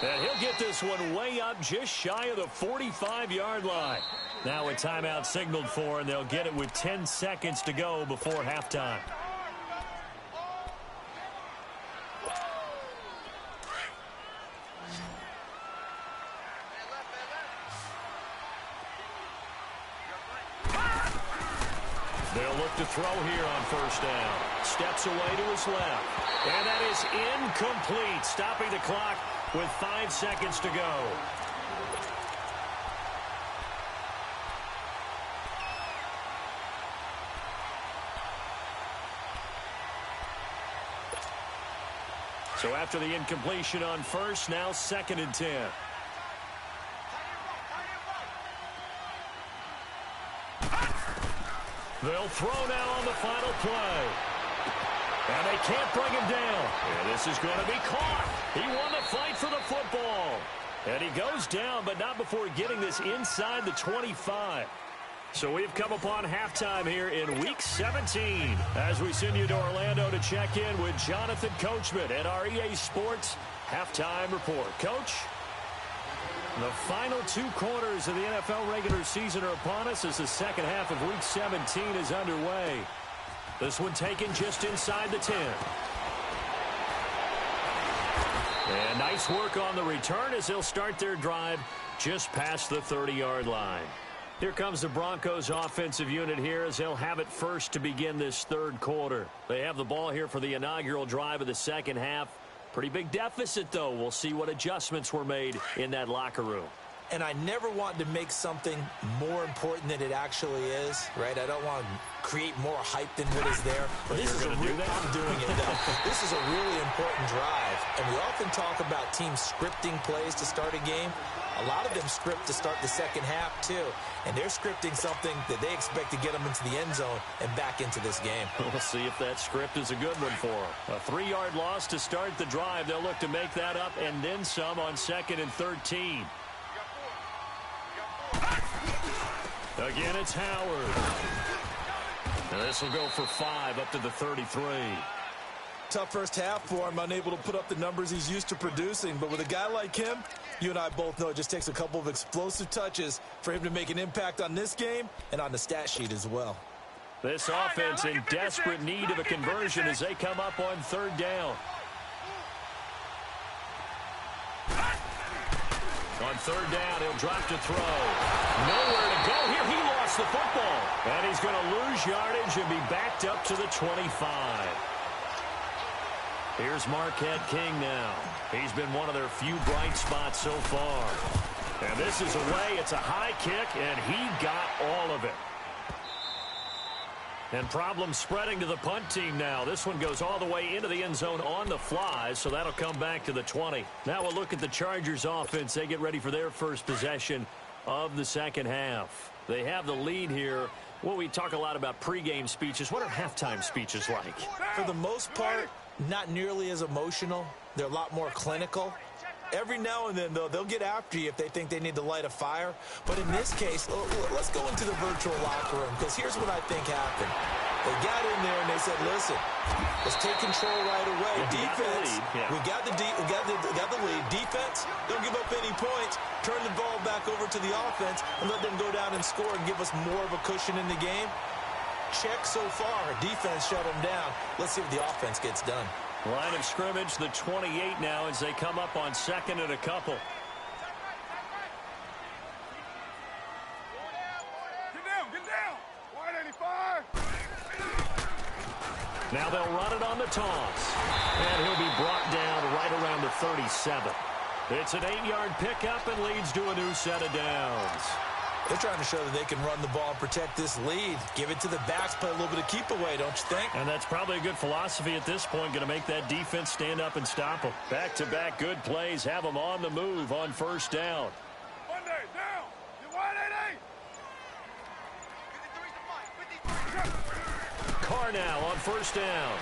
And he'll get this one way up just shy of the 45-yard line. Now a timeout signaled for, and they'll get it with 10 seconds to go before halftime. They'll look to throw here on first down. Steps away to his left. And that is incomplete, stopping the clock with 5 seconds to go. So after the incompletion on first, now 2nd and 10. They'll throw now on the final play. And they can't bring him down. And this is going to be caught. He won the fight for the football. And he goes down, but not before getting this inside the 25. So we've come upon halftime here in Week 17 as we send you to Orlando to check in with Jonathan Coachman at our EA Sports Halftime Report. Coach, the final 2 quarters of the NFL regular season are upon us as the second half of Week 17 is underway. This one taken just inside the 10. And nice work on the return as they'll start their drive just past the 30-yard line. Here comes the Broncos offensive unit here as they'll have it first to begin this third quarter. They have the ball here for the inaugural drive of the second half. Pretty big deficit, though. We'll see what adjustments were made in that locker room. And I never want to make something more important than it actually is, right? I don't want to create more hype than what is there. But this is I'm doing it, though. This is a really important drive. And we often talk about teams scripting plays to start a game. A lot of them script to start the second half, too. And they're scripting something that they expect to get them into the end zone and back into this game. We'll see if that script is a good one for them. A 3-yard loss to start the drive. They'll look to make that up and then some on 2nd and 13. Again, it's Howard. And this will go for 5 up to the 33. Tough first half for him, unable to put up the numbers he's used to producing. But with a guy like him, you and I both know it just takes a couple of explosive touches for him to make an impact on this game and on the stat sheet as well. This offense in desperate need of a conversion as they come up on third down. On third down, he'll drop to throw. Nowhere to go here. He lost the football. And he's going to lose yardage and be backed up to the 25. Here's Marquette King now. He's been one of their few bright spots so far. And this is away. It's a high kick, and he got all of it. And problems spreading to the punt team now. This one goes all the way into the end zone on the fly, so that'll come back to the 20. Now we'll look at the Chargers offense. They get ready for their first possession of the second half. They have the lead here. Well, we talk a lot about pregame speeches. What are halftime speeches like? For the most part, not nearly as emotional. They're a lot more clinical. Every now and then, though, they'll get after you if they think they need to light a fire. But in this case, let's go into the virtual locker room, because here's what I think happened. They got in there and they said, listen, let's take control right away. Defense, we got the lead. Defense, don't give up any points. Turn the ball back over to the offense and let them go down and score and give us more of a cushion in the game. Check so far. Defense shut them down. Let's see what the offense gets done. Line of scrimmage, the 28 now as they come up on 2nd and a couple. Get down. 185. Now they'll run it on the toss. And he'll be brought down right around the 37. It's an 8-yard pickup and leads to a new set of downs. They're trying to show that they can run the ball and protect this lead. Give it to the backs, play a little bit of keep away, don't you think? And that's probably a good philosophy at this point, going to make that defense stand up and stop them. Back-to-back good plays, have them on the move on first down. Monday, down. You wide, 8-8. Carr now on first down.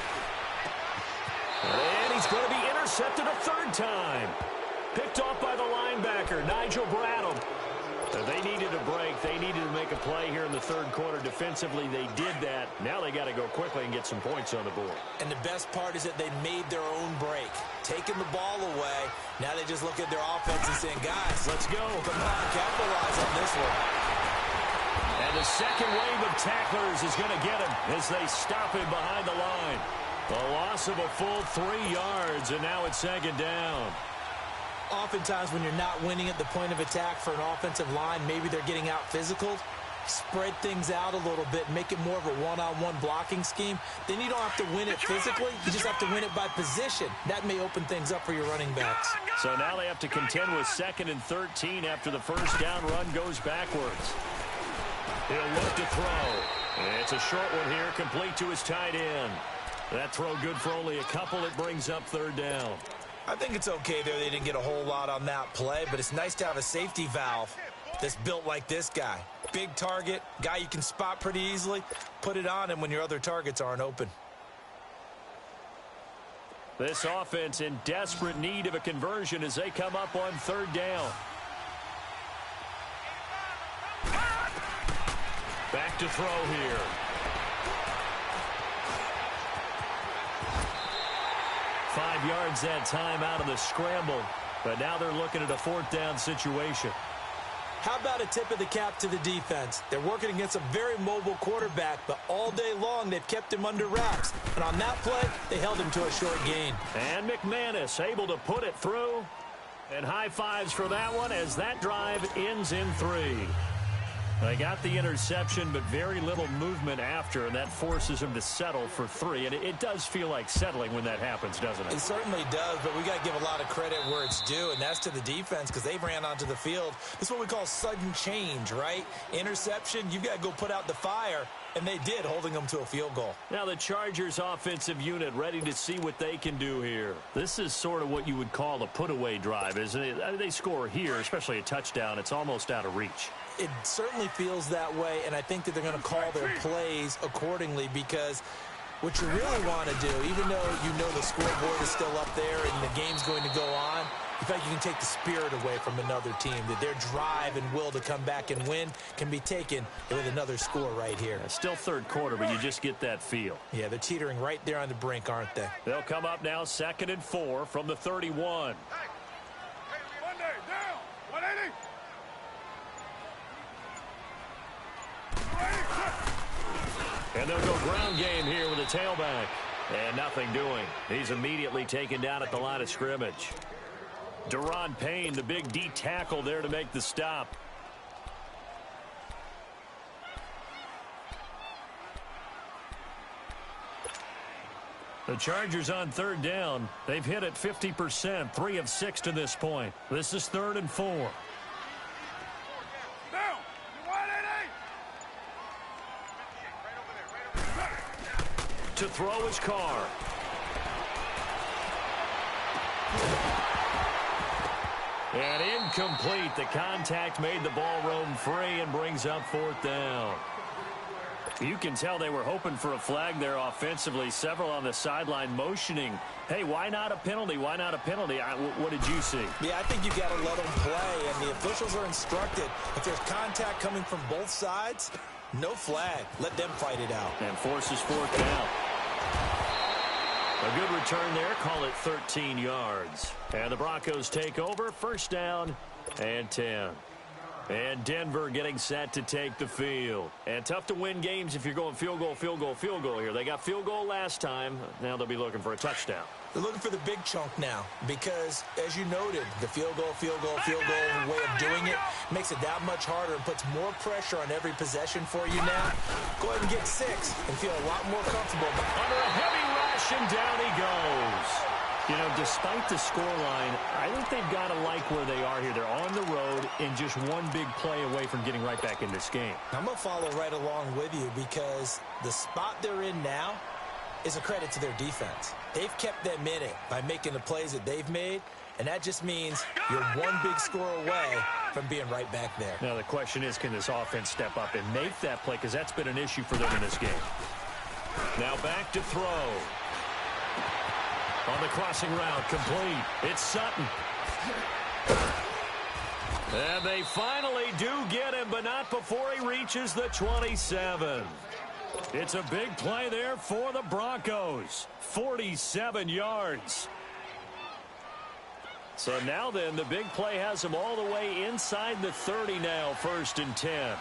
And he's going to be intercepted a third time. Picked off by the linebacker, Nigel Bradham. They needed a break. They needed to make a play here in the third quarter defensively. They did that. Now they got to go quickly and get some points on the board. And the best part is that they made their own break. Taking the ball away. Now they just look at their offense and saying, guys, let's go. Come on, capitalize on this one. And the second wave of tacklers is going to get him as they stop him behind the line. A loss of a full 3 yards, and now it's second down. Oftentimes when you're not winning at the point of attack for an offensive line, maybe they're getting out physical. Spread things out a little bit, make it more of a one-on-one blocking scheme. Then you don't have to win it physically. You just have to win it by position. That may open things up for your running backs. So now they have to contend with 2nd and 13 after the first down run goes backwards. He'll look to throw. It's a short one here, complete to his tight end. That throw good for only a couple. It brings up third down. I think it's okay there. They didn't get a whole lot on that play, but it's nice to have a safety valve that's built like this guy. Big target, guy you can spot pretty easily. Put it on him when your other targets aren't open. This offense in desperate need of a conversion as they come up on third down. Back to throw here. Five yards that time out of the scramble, but now they're looking at a fourth down situation. How about a tip of the cap to the defense? They're working against a very mobile quarterback, but all day long they've kept him under wraps. And on that play, they held him to a short gain. And McManus able to put it through. And high fives for that one as that drive ends in 3. They got the interception, but very little movement after, and that forces him to settle for 3. And it does feel like settling when that happens, doesn't it? It certainly does, but we got to give a lot of credit where it's due, and that's to the defense because they ran onto the field. This is what we call sudden change, right? Interception, you've got to go put out the fire, and they did, holding them to a field goal. Now the Chargers offensive unit ready to see what they can do here. This is sort of what you would call a put-away drive, isn't it? They score here, especially a touchdown. It's almost out of reach. It certainly feels that way, and I think that they're going to call their plays accordingly because what you really want to do, even though you know the scoreboard is still up there and the game's going to go on, you feel like you can take the spirit away from another team, that their drive and will to come back and win can be taken with another score right here. Yeah, still third quarter, but you just get that feel. Yeah, they're teetering right there on the brink, aren't they? They'll come up now 2nd and 4 from the 31. Monday, down. 180. And they'll go ground game here with a tailback. And nothing doing. He's immediately taken down at the line of scrimmage. Deron Payne, the big D tackle there to make the stop. The Chargers on third down. They've hit it 50%, 3 of 6 to this point. This is 3rd and 4. Down. You wide, 8-8. To throw his Carr. And incomplete. The contact made the ball roam free and brings up 4th down. You can tell they were hoping for a flag there offensively. Several on the sideline motioning. Hey, why not a penalty? Why not a penalty? What did you see? Yeah, I think you've got to let them play, and the officials are instructed. If there's contact coming from both sides, no flag. Let them fight it out. And forces 4th down. A good return there. Call it 13 yards. And the Broncos take over. 1st down and 10. And Denver getting set to take the field. And tough to win games if you're going field goal, field goal, field goal here. They got field goal last time. Now they'll be looking for a touchdown. They're looking for the big chunk now because, as you noted, the field goal way of doing it makes it that much harder and puts more pressure on every possession for you now. Go ahead and get 6 and feel a lot more comfortable. Under a heavy rush, and down he goes. You know, despite the scoreline, I think they've got to like where they are here. They're on the road and just one big play away from getting right back in this game. I'm going to follow right along with you because the spot they're in now is a credit to their defense. They've kept them in it by making the plays that they've made, and that just means you're one big score away from being right back there. Now the question is, can this offense step up and make that play? Because that's been an issue for them in this game. Now back to throw. On the crossing route, complete. It's Sutton. And they finally do get him, but not before he reaches the 27. It's a big play there for the Broncos. 47 yards. So now then, the big play has them all the way inside the 30 now, 1st and 10.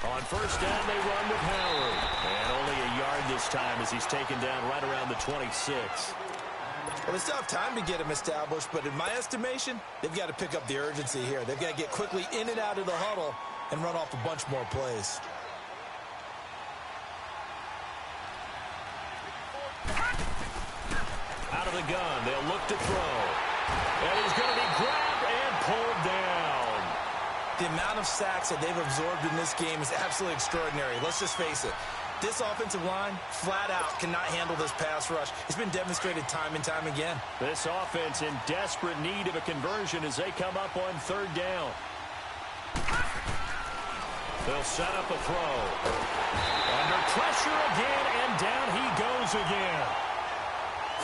On first down, they run with Howard. And only a yard this time as he's taken down right around the 26. Well, they still have time to get him established, but in my estimation, they've got to pick up the urgency here. They've got to get quickly in and out of the huddle and run off a bunch more plays. Out of the gun, they'll look to throw. And he's going to be grabbed and pulled down. The amount of sacks that they've absorbed in this game is absolutely extraordinary. Let's just face it. This offensive line, flat out, cannot handle this pass rush. It's been demonstrated time and time again. This offense in desperate need of a conversion as they come up on 3rd down. They'll set up a throw. Under pressure again, and down he goes again.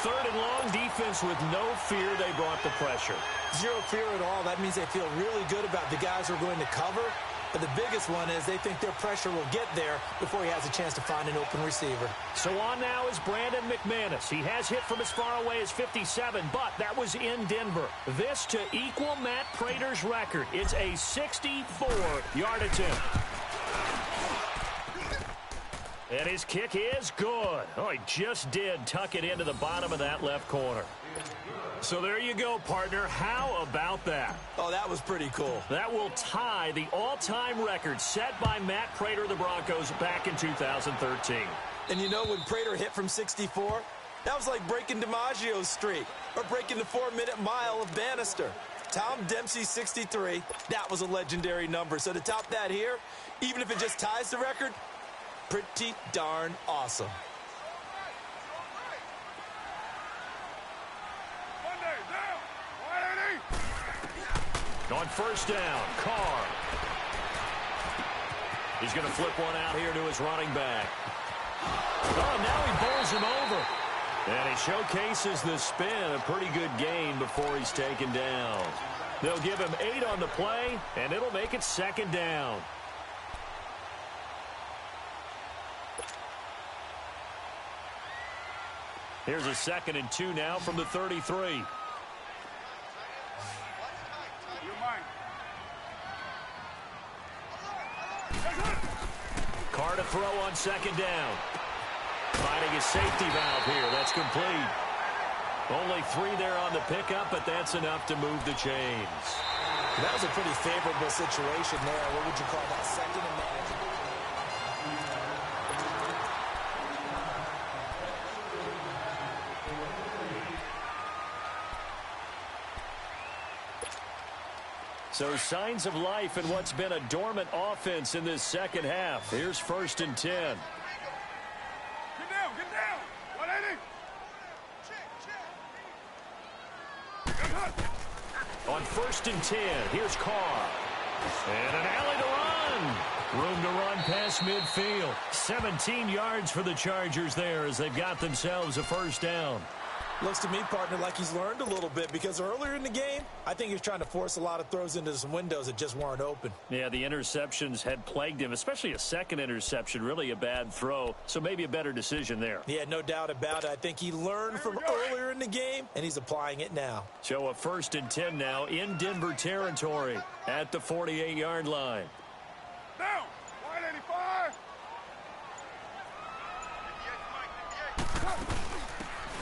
3rd and long, defense with no fear. They brought the pressure. Zero fear at all. That means they feel really good about the guys who are going to cover. But the biggest one is they think their pressure will get there before he has a chance to find an open receiver. So on now is Brandon McManus. He has hit from as far away as 57, but that was in Denver. This to equal Matt Prater's record. It's a 64-yard attempt. And his kick is good. Oh, he just did tuck it into the bottom of that left corner. So there you go, partner. How about that? Oh, that was pretty cool. That will tie the all-time record set by Matt Prater of the Broncos back in 2013. And you know, when Prater hit from 64, that was like breaking DiMaggio's streak or breaking the 4-minute mile of Bannister. Tom Dempsey, 63. That was a legendary number. So to top that here, even if it just ties the record, pretty darn awesome. On first down, Carr. He's going to flip one out here to his running back. Oh, now he bowls him over. And he showcases the spin. A pretty good gain before he's taken down. They'll give him 8 on the play, and it'll make it 2nd down. Here's a 2nd and 2 now from the 33. Carr to throw on 2nd down. Finding his safety valve here. That's complete. Only 3 there on the pickup, but that's enough to move the chains. That was a pretty favorable situation there. What would you call that? 2nd and management. So signs of life in what's been a dormant offense in this second half. Here's 1st and 10. Get down, 180. On 1st and 10, here's Carr. And an alley to run. Room to run past midfield. 17 yards for the Chargers there as they've got themselves a 1st down. Looks to me, partner, like he's learned a little bit because earlier in the game, I think he was trying to force a lot of throws into some windows that just weren't open. Yeah, the interceptions had plagued him, especially a 2nd interception, really a bad throw, so maybe a better decision there. Yeah, no doubt about it. I think he learned from earlier in the game, and he's applying it now. So a 1st and 10 now in Denver territory at the 48-yard line. Down, 185.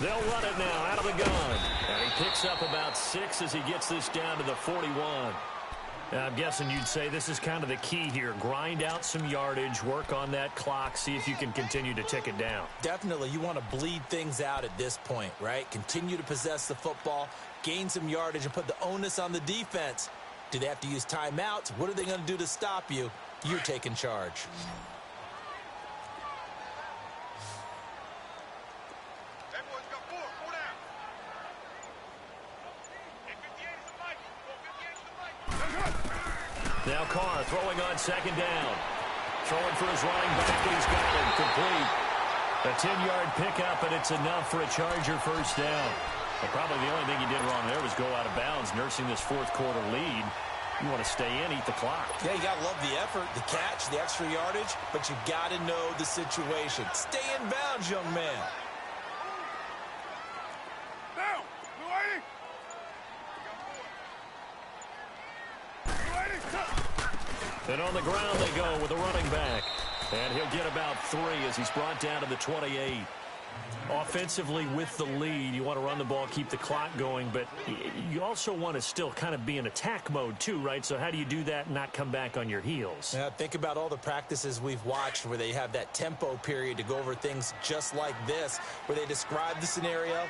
They'll run it now out of the gun. And he picks up about 6 as he gets this down to the 41. I'm guessing you'd say this is kind of the key here. Grind out some yardage, work on that clock, see if you can continue to tick it down. Definitely. You want to bleed things out at this point, right? Continue to possess the football, gain some yardage, and put the onus on the defense. Do they have to use timeouts? What are they going to do to stop you? You're taking charge. Now Carr throwing on second down. Throwing for his running back, and he's got him complete. A 10-yard pickup, and it's enough for a Charger first down. But probably the only thing he did wrong there was go out of bounds, nursing this fourth quarter lead. You want to stay in, eat the clock. Yeah, you got to love the effort, the catch, the extra yardage, but you got to know the situation. Stay in bounds, young man. Down! Blue 80! And on the ground they go with a running back. And he'll get about 3 as he's brought down to the 28. Offensively with the lead, you want to run the ball, keep the clock going, but you also want to still kind of be in attack mode too, right? So how do you do that and not come back on your heels? Yeah, think about all the practices we've watched where they have that tempo period to go over things just like this, where they describe the scenario,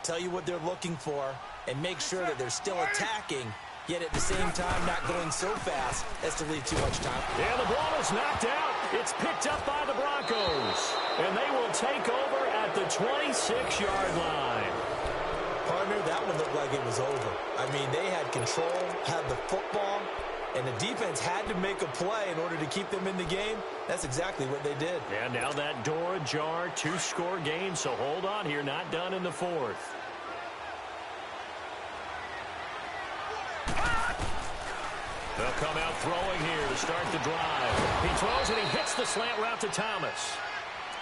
tell you what they're looking for, and make sure that they're still attacking, yet at the same time not going so fast as to leave too much time. And the ball is knocked out. It's picked up by the Broncos. And they will take over at the 26-yard line. Partner, that one looked like it was over. I mean, they had control, had the football, and the defense had to make a play in order to keep them in the game. That's exactly what they did. And now that door ajar, 2-score game, so hold on here, not done in the fourth. They'll come out throwing here to start the drive. He throws and he hits the slant route to Thomas.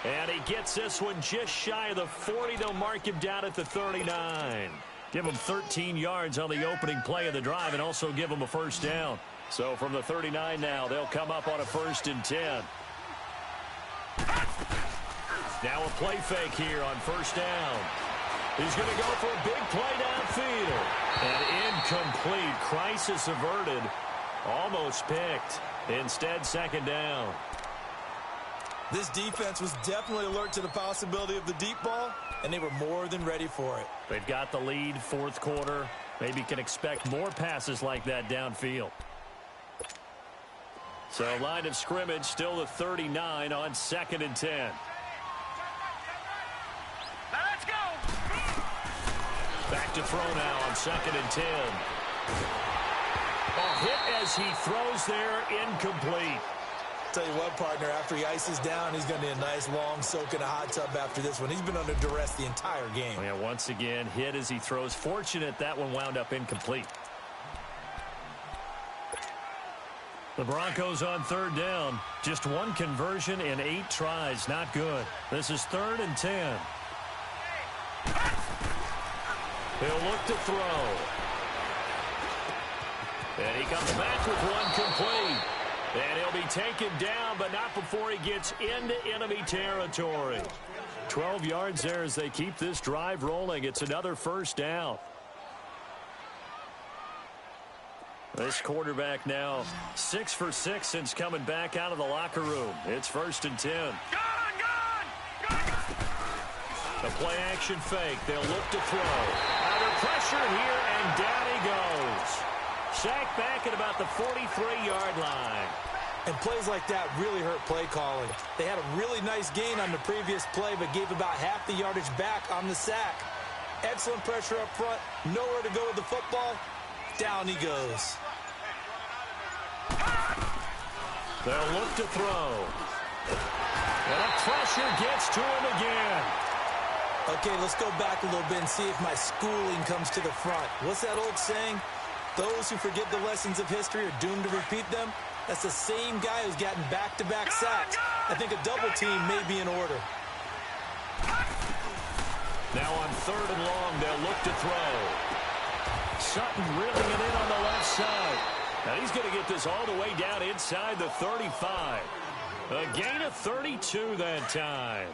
And he gets this one just shy of the 40. They'll mark him down at the 39. Give him 13 yards on the opening play of the drive and also give him a first down. So from the 39 now, they'll come up on a 1st and 10. Now a play fake here on first down. He's going to go for a big play downfield. And incomplete. Crisis averted. Almost picked. Instead, second down. This defense was definitely alert to the possibility of the deep ball, and they were more than ready for it. They've got the lead, fourth quarter. Maybe can expect more passes like that downfield. So line of scrimmage still the 39 on 2nd and 10. Let's go! Back to throw now on 2nd and 10. A hit as he throws there, incomplete. Tell you what, partner, after he ices down, he's going to need a nice long soak in a hot tub after this one. He's been under duress the entire game. Yeah, once again, hit as he throws. Fortunate that one wound up incomplete. The Broncos on 3rd down. Just 1 conversion in 8 tries. Not good. This is 3rd and 10. He'll look to throw. And he comes back with 1 complete. And he'll be taken down, but not before he gets into enemy territory. 12 yards there as they keep this drive rolling. It's another first down. This quarterback now 6 for 6 since coming back out of the locker room. It's 1st and 10. The play action fake. They'll look to throw. Under pressure here, and down he goes. Sacked back at about the 43-yard line. And plays like that really hurt play calling. They had a really nice gain on the previous play, but gave about half the yardage back on the sack. Excellent pressure up front. Nowhere to go with the football. Down he goes. They'll look to throw. And the pressure gets to him again. Okay, let's go back a little bit and see if my schooling comes to the front. What's that old saying? Those who forget the lessons of history are doomed to repeat them. That's the same guy who's gotten back-to-back sacks. I think a double team may be in order. Now on 3rd and long, they'll look to throw. Sutton reeling it in on the left side. Now he's going to get this all the way down inside the 35. A gain of 32 that time.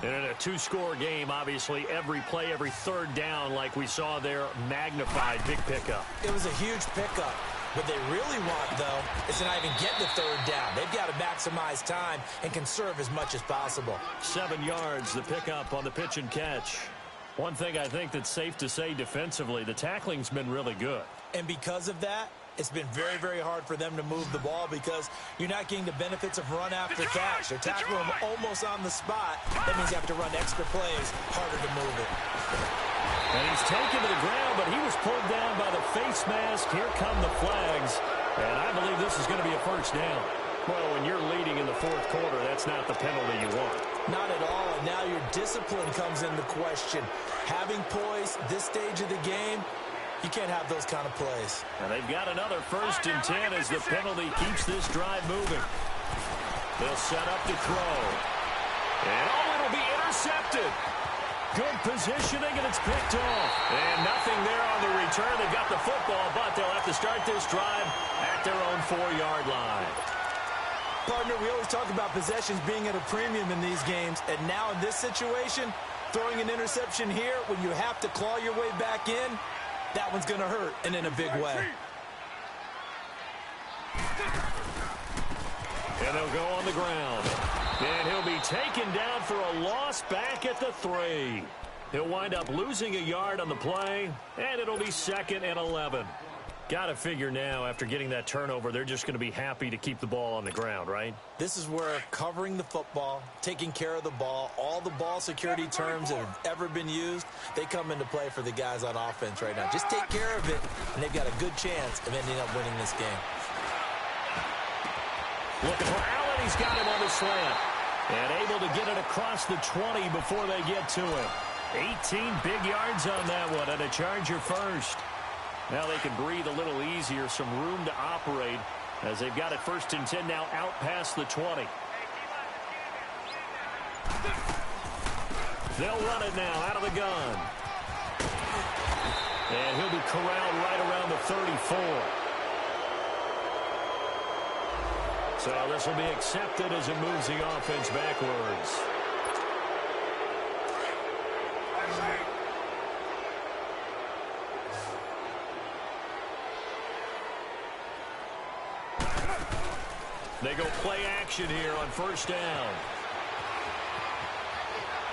And in a 2-score game, obviously, every play, every 3rd down, like we saw there, magnified, big pickup. It was a huge pickup. What they really want, though, is to not even get the third down. They've got to maximize time and conserve as much as possible. 7 yards, the pickup on the pitch and catch. One thing I think that's safe to say defensively, the tackling's been really good. And because of that, it's been very, very hard for them to move the ball because you're not getting the benefits of run after catch. They're tackling them almost on the spot. That means you have to run extra plays, harder to move it. And he's taken to the ground, but he was pulled down by the face mask. Here come the flags. And I believe this is going to be a first down. Well, when you're leading in the fourth quarter, that's not the penalty you want. Not at all, and now your discipline comes into question. Having poise this stage of the game, you can't have those kind of plays. And they've got another 1st and 10 as the penalty keeps this drive moving. They'll set up to throw. And it'll be intercepted. Good positioning, and it's picked off. And nothing there on the return. They've got the football, but they'll have to start this drive at their own 4-yard line. Partner, we always talk about possessions being at a premium in these games, and now in this situation, throwing an interception here when you have to claw your way back in, that one's going to hurt, and in a big way. And they'll go on the ground. And he'll be taken down for a loss back at the 3. He'll wind up losing a yard on the play, and it'll be 2nd and 11. Got to figure now, after getting that turnover, they're just going to be happy to keep the ball on the ground, right? This is where covering the football, taking care of the ball, all the ball security terms that have ever been used, they come into play for the guys on offense right now. Just take care of it, and they've got a good chance of ending up winning this game. Looking for Allen. He's got him on the slant. And able to get it across the 20 before they get to him. 18 big yards on that one, and a Charger first. Now they can breathe a little easier, some room to operate as they've got it 1st and 10 now out past the 20. They'll run it now out of the gun. And he'll be corralled right around the 34. So this will be accepted as it moves the offense backwards. They go play action here on 1st down.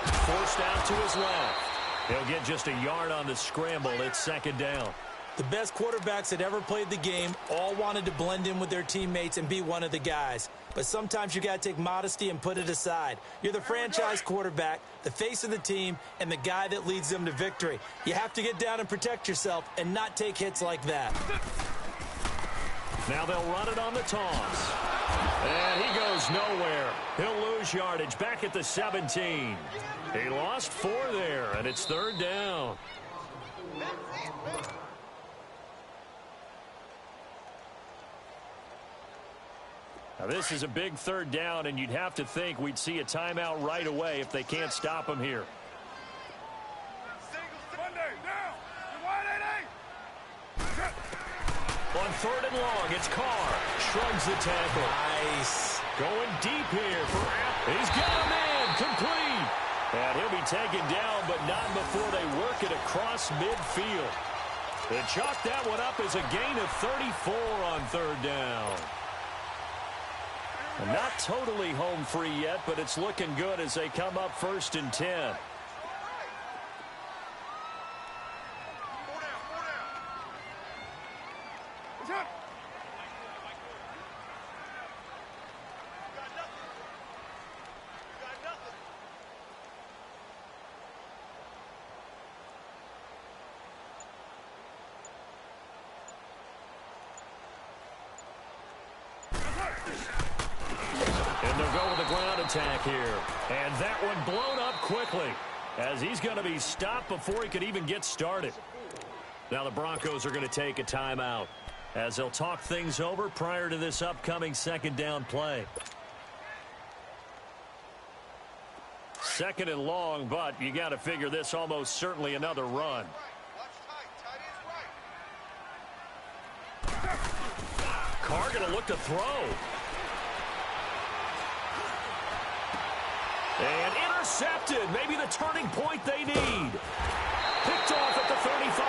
Forced out to his left. He'll get just a yard on the scramble. It's 2nd down. The best quarterbacks that ever played the game all wanted to blend in with their teammates and be one of the guys. But sometimes you got to take modesty and put it aside. You're the franchise quarterback, the face of the team, and the guy that leads them to victory. You have to get down and protect yourself and not take hits like that. Now they'll run it on the toss. And he goes nowhere. He'll lose yardage back at the 17. He lost 4 there, and it's 3rd down. Now this is a big 3rd down, and you'd have to think we'd see a timeout right away if they can't stop him here. On 3rd and long, it's Carr. Shrugs the tackle. Nice. Going deep here for Apple. He's got a man. Complete. And he'll be taken down, but not before they work it across midfield. They chalk that one up as a gain of 34 on 3rd down. And not totally home free yet, but it's looking good as they come up 1st and 10. And they'll go with a ground attack here. And that one blown up quickly as he's going to be stopped before he could even get started. Now the Broncos are going to take a timeout as they'll talk things over prior to this upcoming 2nd down play. 2nd and long, but you got to figure this almost certainly another run. Carr going to look to throw. And intercepted. Maybe the turning point they need. Picked off at the 35.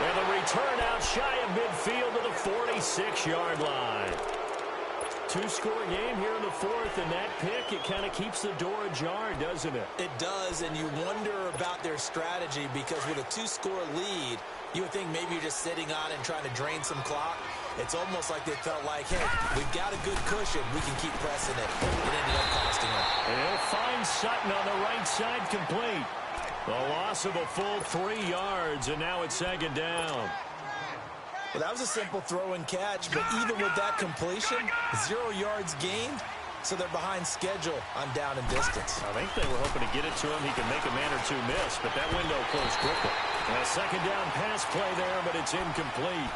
And the return out shy of midfield to the 46-yard line. Two-score game here in the fourth, and that pick, it kind of keeps the door ajar, doesn't it? It does, and you wonder about their strategy because with a two-score lead, you would think maybe you're just sitting on it and trying to drain some clock. It's almost like they felt like, hey, we've got a good cushion. We can keep pressing it. It ended up costing them. And he'll find Sutton on the right side complete. The loss of a full 3 yards, and now it's second down. Well, that was a simple throw and catch, but even with that completion, 0 yards gained, so they're behind schedule on down and distance. I think they were hoping to get it to him. He could make a man or two miss, but that window closed quickly. And a second down pass play there, but it's incomplete.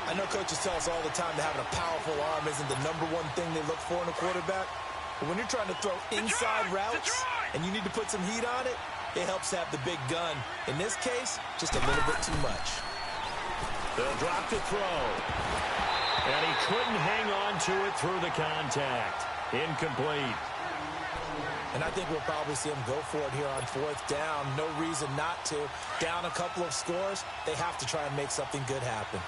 I know coaches tell us all the time that having a powerful arm isn't the number one thing they look for in a quarterback. But when you're trying to throw inside routes and you need to put some heat on it, it helps to have the big gun. In this case, just a little bit too much. They'll drop to throw. And he couldn't hang on to it through the contact. Incomplete. And I think we'll probably see him go for it here on fourth down. No reason not to. Down a couple of scores, they have to try and make something good happen.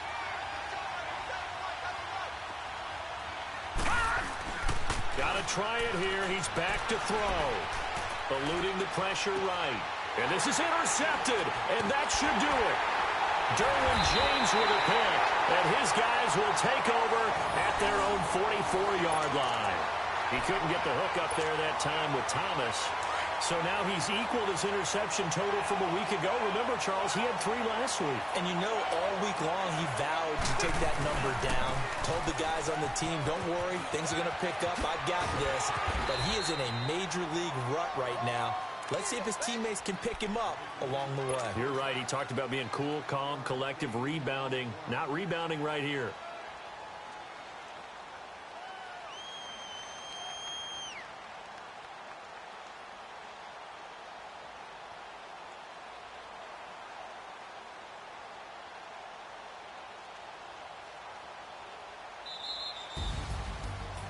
Got to try it here. He's back to throw. Eluding the pressure right. And this is intercepted. And that should do it. Derwin James with a pick, and his guys will take over at their own 44-yard line. He couldn't get the hook up there that time with Thomas. So now he's equaled his interception total from a week ago. Remember, Charles, he had 3 last week. And you know, all week long he vowed to take that number down. Told the guys on the team, don't worry, things are going to pick up. I've got this. But he is in a major league rut right now. Let's see if his teammates can pick him up along the way. You're right. He talked about being cool, calm, collective, rebounding. Not rebounding right here.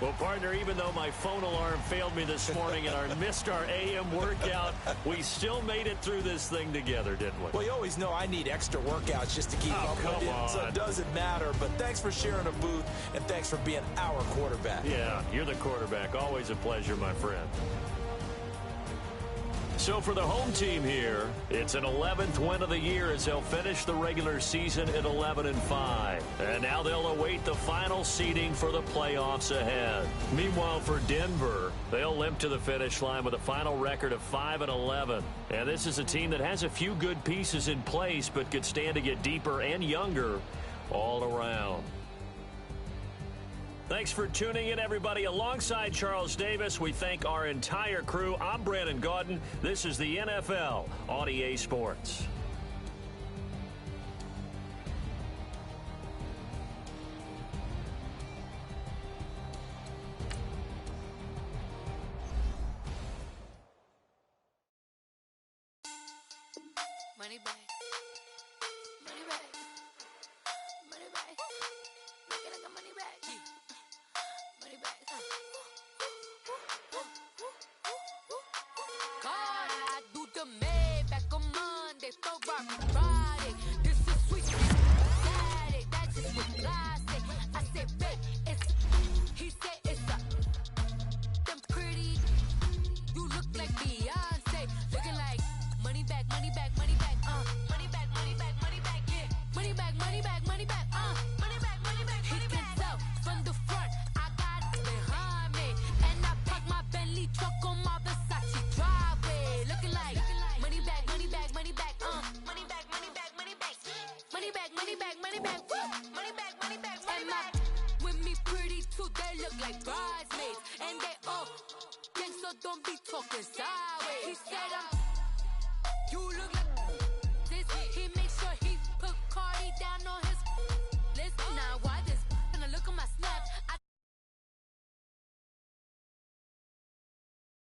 Well, partner, even though my phone alarm failed me this morning and I missed our AM workout, we still made it through this thing together, didn't we? Well, you always know I need extra workouts just to keep up with it, so it doesn't matter. But thanks for sharing a booth, and thanks for being our quarterback. Yeah, you're the quarterback. Always a pleasure, my friend. So for the home team here, it's an 11th win of the year as they'll finish the regular season at 11-5. And now they'll await the final seeding for the playoffs ahead. Meanwhile, for Denver, they'll limp to the finish line with a final record of 5-11. And this is a team that has a few good pieces in place, but could stand to get deeper and younger all around. Thanks for tuning in, everybody. Alongside Charles Davis, we thank our entire crew. I'm Brandon Gaudin. This is the NFL on EA Sports. Money back. Money back. Money back. Make it like a money back. Money back. God, I do the Maybach on Monday, Ferrari Friday. This is sweet Saturday. That's just what I say. I said, babe, it's he said it's a them pretty. You look like Beyonce, looking like money back, money back, money back, money back, money back, money back, yeah, money back, money back, money back, money back, money back. He can tell from the front, I got it behind me, and I park my Bentley truck on my Versace driveway, looking like money back, money back, money back, money back, money back, money back, money back, money back, money back, money back, money back, money back. With me pretty too, they look like bridesmaids, and they all gang, so don't be talking sideways. He said you look like